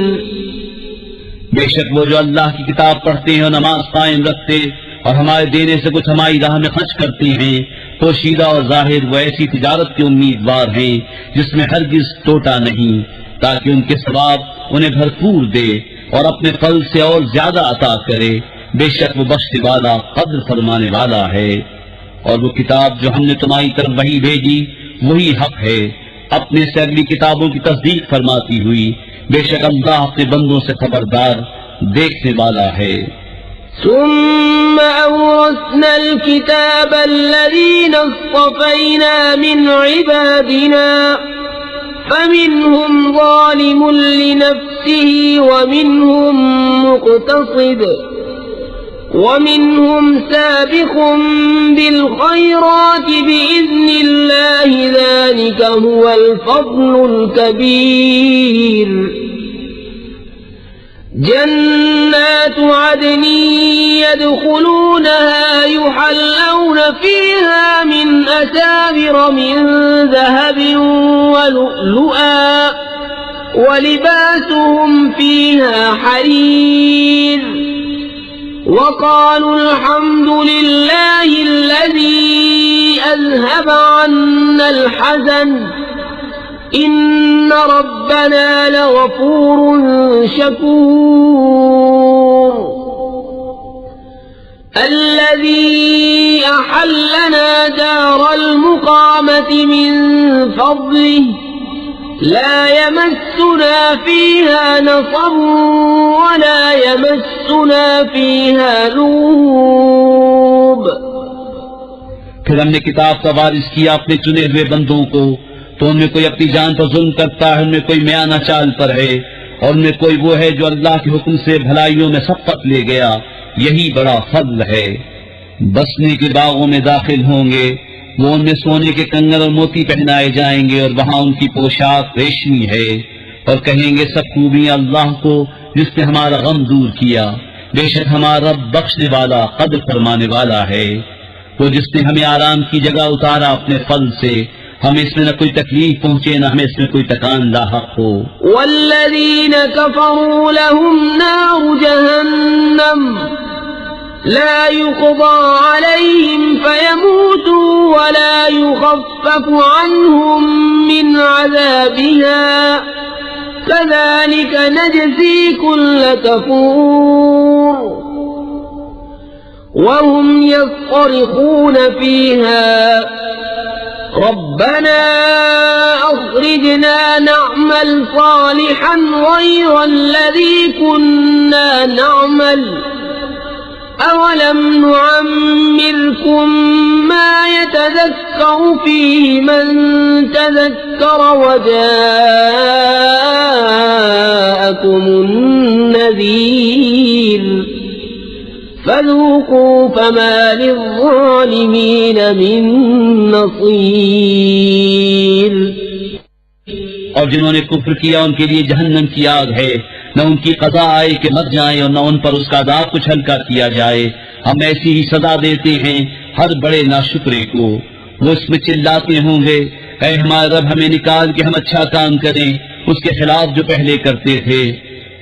बेशक वो जो अल्लाह की किताब पढ़ते हैं और नमाज कायम रखते और हमारे देने से कुछ हमारी राह में खर्च करते हैं, पोशीदा और जाहिर वो ऐसी तिजारत के उम्मीदवार हैं जिसमें हरगिज टोटा नहीं, ताकि उनके सवाब उन्हें भरपूर दे और अपने फल से और ज्यादा अता करे। बेशक वो बख्शने वाला कद्र फरमाने वाला है। और वो किताब जो हमने तुम्हारी तरफ वही भेजी वही हक है, अपने से अगली किताबों की तस्दीक फरमाती हुई। बेशक अल्लाह अपने बंदों से खबरदार देखने वाला है। ثم أورثنا الكتاب الذين اصطفينا من عبادنا فمنهم ظالم لنفسه ومنهم مقتصد ومنهم سابق بالخيرات بإذن الله ذلك هو الفضل الكبير جنات عدن يدخلونها يحلون فيها من أساور من ذهب ولؤلؤا ولباسهم فيها حرير وقالوا الحمد لله الذي أذهب عنا الحزن إن ربنا لغفور شكور الذي أحلنا دار المقامة من فضله لا يمسنا فيها نصب ولا يمسنا فيها لغوب। फिर हमने किताब का वारिस किया अपने चुने हुए बंदों को, तो उनमें कोई अपनी जान पर जुल्म करता है, उनमें कोई म्याना चाल पर है, और उनमें कोई वो है जो अल्लाह के हुक्म से भलाइयों में सबकत ले गया। यही बड़ा फضل है। बसने के बागों में दाखिल होंगे, वो उनमें सोने के कंगन और मोती पहनाए जाएंगे, और वहां उनकी पोशाक रेशमी है, और कहेंगे सब खूबियां अल्लाह को जिसने हमारा गम दूर किया। बेशक हमारा रब बख्शने वाला कद्र फरमाने वाला है, वो जिसने हमें आराम की जगह उतारा अपने फल से, हमें इसमें न कोई तकलीफ पहुंचे न हमें इसमें कोई तकान लाहक हो। वल्लज़ीन कफ़रू लहुम नारु जहन्नम ला युक़ज़ा अलैहिम फ़यमूतू वला युख़फ़फ़ु अन्हुम मिन अज़ाबिहा कज़ालिक नजज़ी कुल्ल कफ़ूर वहुम यस्ख़रिख़ून फ़ीहा ربنا أخرجنا نعمل صالحا غير الذي كنا نعمل أولم نعمركم ما يتذكر فيه من تذكر وجاءكم النذير فذوقوا فما للظالمين من نصير। और जिन्होंने कुफ्र किया उनके लिए जहन्नम की आग है, न उनकी कज़ा आए कि मर जाएं और न उन पर उसका अज़ाब कुछ हल्का किया जाए। हम ऐसी ही सजा देते हैं हर बड़े नाशुक्रे को। वो इसमें चिल्लाते होंगे, ऐ हमारे रब हमें निकाल के हम अच्छा काम करें उसके खिलाफ जो पहले करते थे।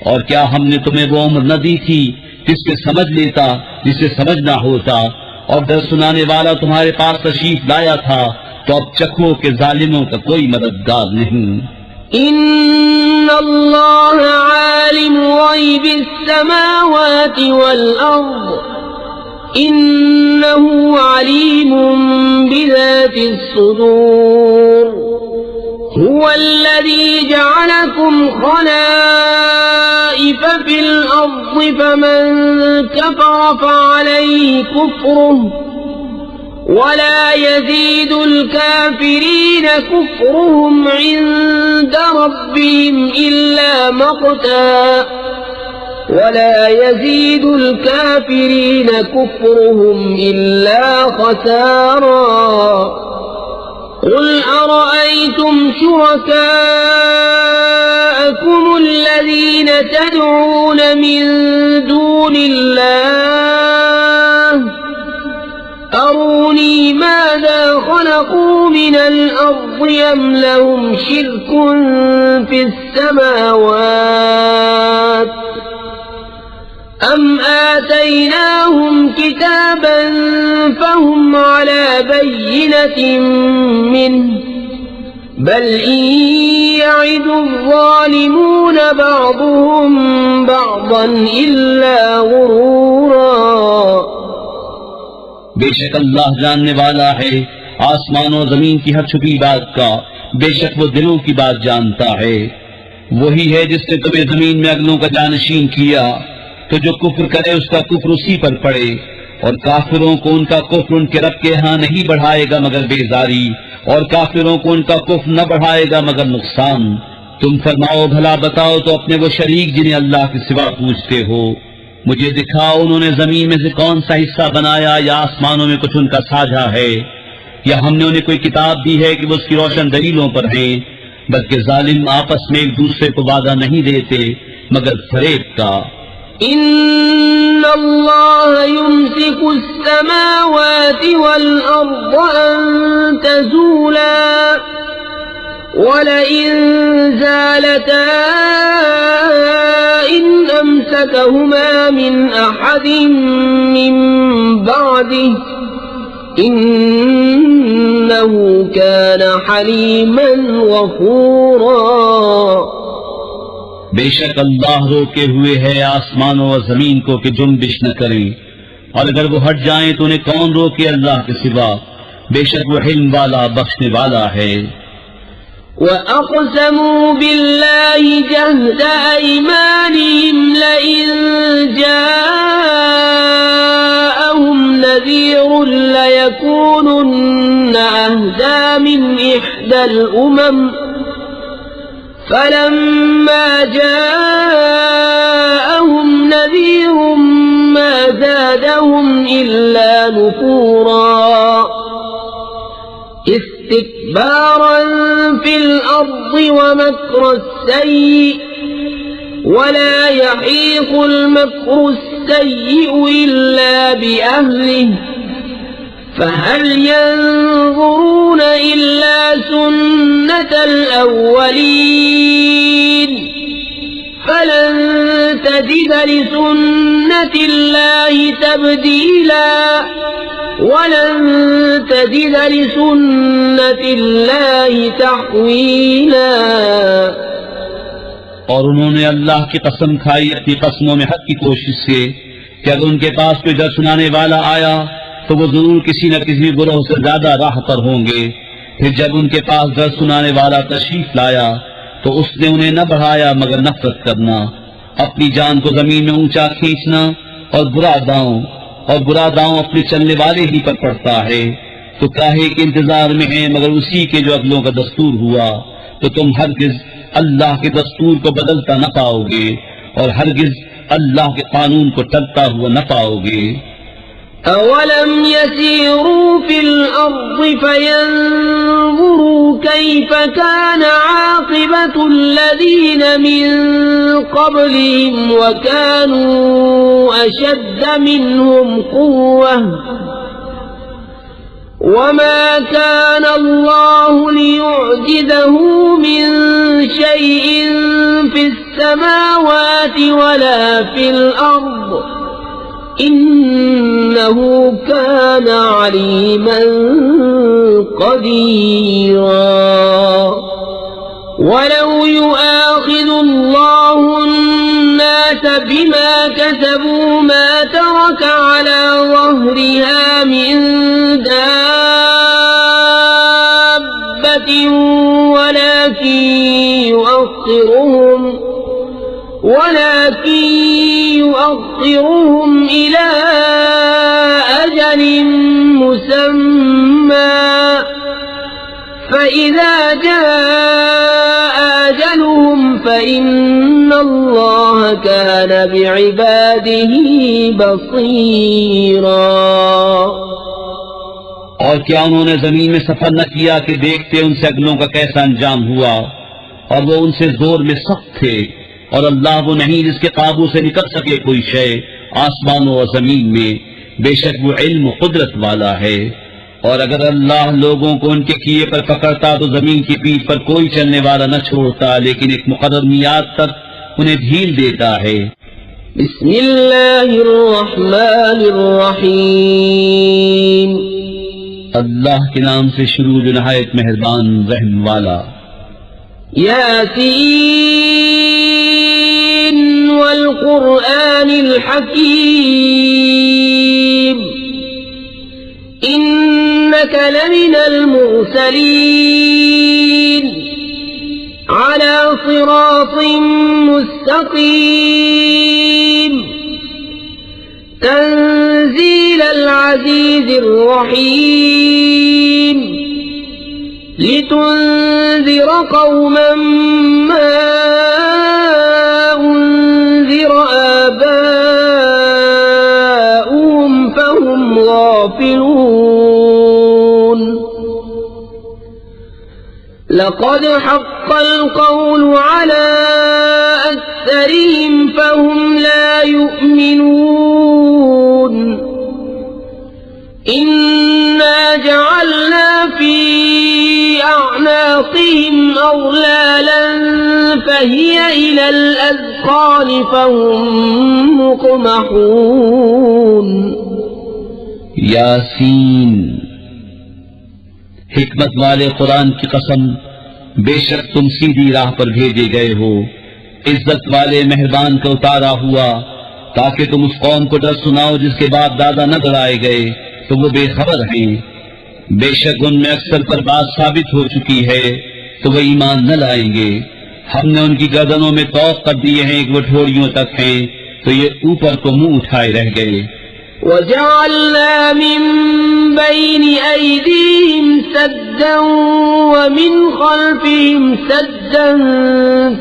और क्या हमने तुम्हें वो उम्र न दी थी जिससे समझ लेता जिसे समझना होता, और डर सुनाने वाला तुम्हारे पास तशरीफ लाया था, तो अब चखो के जालिमों का कोई मददगार नहीं। इन्नल्लाह आलिम ग़ैबिस समावाति वल अर्द इन्नहु अलीमुम बिज़ातिस सुदूर हुवल्लज़ी जअलकुम खलाइफ़ फिल अर्द फमन कफ़र फ़अलैहि कुफ़्रुहु वला यज़ीदुल काफ़िरीन कुफ़्रुहुम इन्द रब्बिहिम इल्ला मक़ता वला यज़ीदुल काफ़िरीन कुफ़्रुहुम इल्ला ख़सारा। क़ुल अरअय्तुम शुरकाअकुम الذين تدعون من دون الله أروني ماذا خلقوا من الأرض أم لهم شرك في السماوات أم آتيناهم كتابا فهم على بينة منه بل إن يعد الظالمون بعضهم بعضا إلا غرورا। बेशक अल्लाह जानने वाला है आसमान और जमीन की हर छुपी बात का, बेशक वो दिलों की बात जानता है। वही है जिसने तुम्हें जमीन में अगलों का जानशीन किया, तो जो कुफ्र करे उसका कुफ्र उसी पर पड़े, और काफिरों को उनका कुफ्र उनके रब के यहाँ नहीं बढ़ाएगा मगर बेजारी, और काफिरों को उनका कुफ्र न बढ़ाएगा मगर नुकसान। तुम फरमाओ भला बताओ तो अपने वो शरीक जिन्हें अल्लाह के सिवा पूछते हो, मुझे दिखाओ उन्होंने जमीन में से कौन सा हिस्सा बनाया या आसमानों में कुछ उनका साझा है, या हमने उन्हें कोई किताब दी है कि वो उसकी रोशन दलीलों पर हैं। बल्कि जालिम आपस में एक दूसरे को वादा नहीं देते मगर फरेब का। इन्नल्लाह युम्सिकु अस्समावाति वल अर्द अन तज़ूला वलइन ज़ालता इन अमसकहुमा मिन अहदिन मिन बअदिही इन्नहु कान हलीमन गफूरा। बेशक अल्लाह रोके हुए है आसमानों और जमीन को कि जुम्बिश न करें, और अगर वो हट जाएं तो उन्हें कौन रोके अल्लाह के सिवा। बेशक वो हिल्म वाला बख्शने वाला है। وأقسموا بالله جهد أيمانهم لئن جاءهم نذير ليكونن أهدى من إحدى الأمم فلما جاءهم نذير ما زادهم إلا نفورا استكبارا في الأرض ومكر السيء ولا يحيق المكر السيء إلا بأهله فهل ينظرون إلا سنة الأولين فلن تجد لسنة الله تبديلا ولن تجد لسنة الله تحويلا। और उन्होंने अल्लाह की कसम खाई अपनी कसमों में हक की कोशिश से कि अगर उनके पास कोई डर सुनाने वाला आया तो वो जरूर किसी न किसी गुरोह से ज्यादा राह पर होंगे। फिर जब उनके पास दर सुनाने वाला तशरीफ लाया तो उसने उन्हें न बढ़ाया मगर नफरत करना, अपनी जान को जमीन में ऊंचा खींचना और बुरा दांव अपने चलने वाले ही पर पड़ता है। तो काहे के इंतजार में है मगर उसी के जो अगलों का दस्तूर हुआ, तो तुम हरगिज अल्लाह के दस्तूर को बदलता न पाओगे और हरगिज अल्लाह के कानून को टलता हुआ न पाओगे। أولم يسيروا في الأرض فينظروا كيف كان عاقبة الذين من قبلهم وكانوا أشد منهم قوة وما كان الله ليعجزه من شيء في السماوات ولا في الأرض إنه كان عليما قديرا ولو يؤاخذ الله الناس بما كسبوا ما ترك على ظهرها من دابة ولكن يؤخرهم إلى أجل مسمى فإذا جاء أجلهم فإن الله كان بعباده بصيرا। और क्या उन्होंने जमीन में सफर न किया कि देखते उनसे अगलों का कैसा अंजाम हुआ, और वो उनसे जोर में सख्त थे, और अल्लाह वो नहीं जिसके काबू से निकल सके कोई शय आसमानों और जमीन में, बेशक वो इल्म कुदरत वाला है। और अगर अल्लाह लोगों को उनके किए पर पकड़ता तो जमीन की पीठ पर कोई चलने वाला न छोड़ता, लेकिन एक मुकर्रर मियाद तक उन्हें ढील देता है। बिस्मिल्लाहिर्रहमानिर्रहीम, अल्लाह के नाम से शुरू जो नहायत मेहरबान रहम वाला। यासीन वल कुरआनिल हकीम इन्नका लमिनल मुरसलीन अला सिरातिन मुस्तकीम तंजीलल अज़ीज़िर रहीम लितुंज़िर क़ौमन मा उन्ज़िर आबाउहुम फहुम गाफ़िलून। लक़द हक़्क़ल क़ौलु अला अक्सरिहिम फहुम ला युमिनून। इन्ना जअलना फी अअनाक़िहिम अग़लालन फहिय इलल अज़क़ान फहुम मुक़महून। यासीन, हिकमत वाले कुरान की कसम, बेशक तुम सीधी राह पर भेजे गए हो। इज्जत वाले मेहरबान का उतारा हुआ ताकि तुम उस कौम को डर सुनाओ जिसके बाप दादा न डराए गए तो वो बेखबर हैं। बेशक उनमें अक्सर पर बात साबित हो चुकी है तो वो ईमान न लाएंगे। हमने उनकी गर्दनों में तौक कर दिए हैं, एक वो ठोड़ियों तक हैं, तो ये ऊपर को मुंह उठाए रह गए। वजअलना मिन बैनि ऐदीहिम सद्दन व मिन खल्फिहिम सद्दन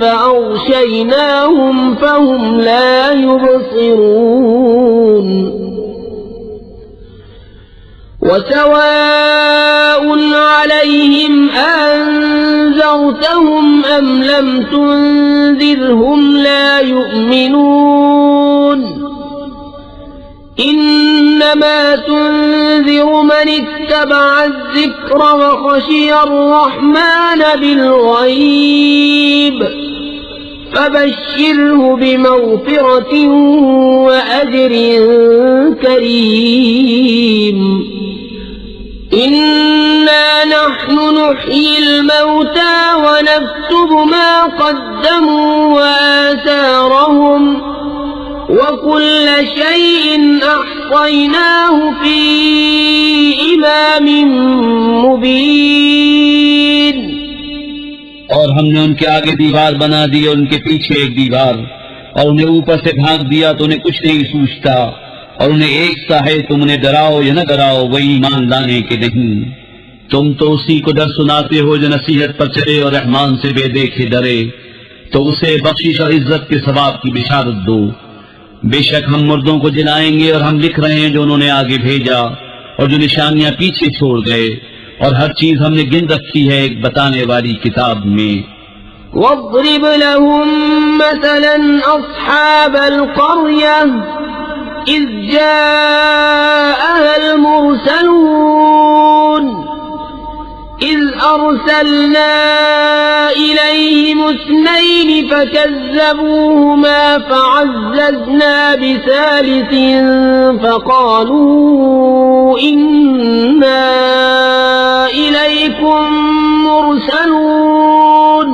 फअग़शयनाहुम फहुम ला युबसिरून। वसवाء अलैहिम अनज़रतहुम अम लम तुनज़िरहुम ला युमिनून। इन्नमा तुनज़िरु मन इत्तबअ अज़्ज़िक्र व ख़शिय अर्रहमान बिलग़ैब फबश्शिरहु बिमग़फ़िरतिन व अज्रिन करीम। इन्ना नहनु नुह्यिल मौता व नक्तुबु मा क़द्दमू व आसारहुम वकुल्ल शैइन अहसैनाहु फी इमामिन मुबीन। और हमने उनके आगे दीवार बना दी और उनके पीछे एक दीवार, और उन्हें ऊपर से ढांक दिया तो उन्हें कुछ नहीं सूझता, और उन्हें एक सा है, तुम उन्हें डराओ या न डराओ, वही ईमान लाने के नहीं। तुम तो उसी को डर सुनाते हो जो नसीहत पर चले और रहमान से बेदेखे डरे, तो उसे बख्शिश और इज्जत के सवाब की बिशारत दो। बेशक हम मुर्दों को जिलाएंगे, और हम लिख रहे हैं जो उन्होंने आगे भेजा और जो निशानियां पीछे छोड़ गए, और हर चीज हमने गिन रखी है एक बताने वाली किताब में। واضرب لهم مثلا أصحاب القرية إذ جاءها المرسلون إذ أرسلنا إليهم 2 فكذبوهما فعززنا بثالث فقالوا إنا إليكم مرسلون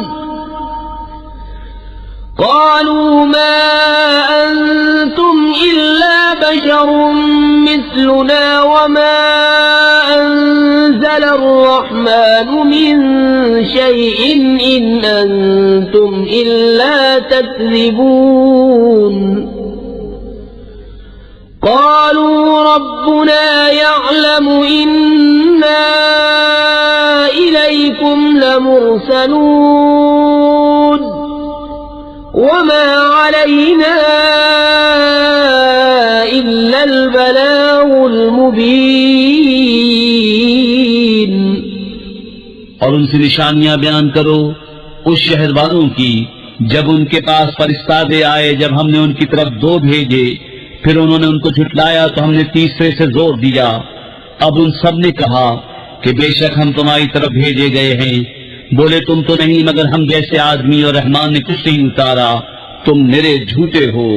قالوا ما أنتم إلا بشر مثلنا وما أنزل الرحمن من شيء إن أنتم إلا تكذبون قالوا ربنا يعلم إنا إليكم لمرسلون وما علينا إلا البلاغ المبين। और उनसे निशानियां बयान करो उस शहर वालों की जब उनके पास फरिश्तादे आए, जब हमने उनकी तरफ 2 भेजे, फिर उन्होंने उनको झुटलाया तो हमने तीसरे से जोर दिया। अब उन सब ने कहा कि बेशक हम तुम्हारी तरफ भेजे गए हैं। बोले तुम तो नहीं मगर हम जैसे आदमी, और रहमान ने कुछ नहीं उतारा, तुम मेरे झूठे हो।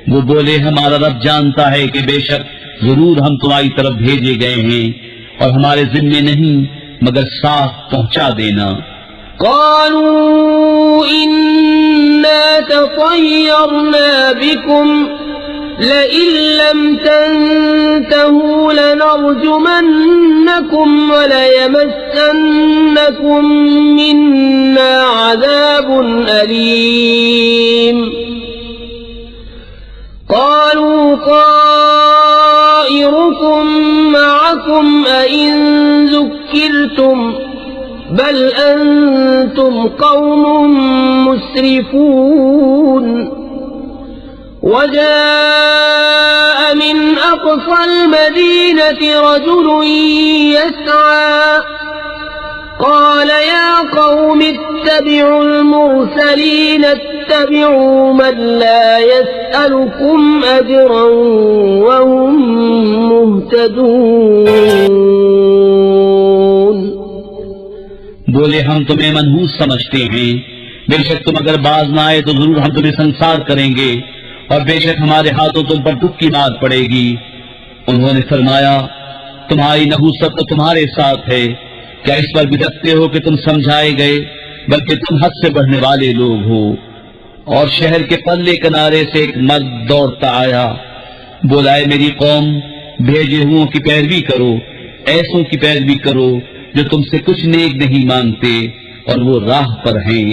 वो बोले हमारा रब जानता है कि बेशक जरूर हम तुम्हारी तरफ भेजे गए हैं, और हमारे जिम्मे नहीं मगर साथ पहुंचा देना। قالوا إنا تطيرنا بكم لئن لم تنتهوا لنرجمنكم وليمسنكم منا عذاب أليم قالوا طائركم معكم أئن ذكرتم بل أنتم قوم مسرفون وجاء من أقصى المدينة رجل يسعى قال يا قوم اتبعوا المرسلين اتبعوا من لا يسألكم أجرا وهم مهتدون। बोले हम तुम्हें मनहूस समझते हैं, बेशक तुम अगर बाज न आए तो जरूर हम तुम्हें संसार करेंगे, और बेशक हमारे हाथों तुम पर दुख की बात पड़ेगी। उन्होंने फरमाया तुम्हारी नहूसत तो तुम्हारे साथ है, क्या इस पर बिदकते हो कि तुम समझाए गए, बल्कि तुम हद से बढ़ने वाले लोग हो। और शहर के पल्ले किनारे से एक मर्द दौड़ता आया, बोला है मेरी कौम, भेजे हुओं की पैरवी करो, ऐसों की पैरवी करो जो तुमसे कुछ नेक नहीं मांगते और वो राह पर हैं।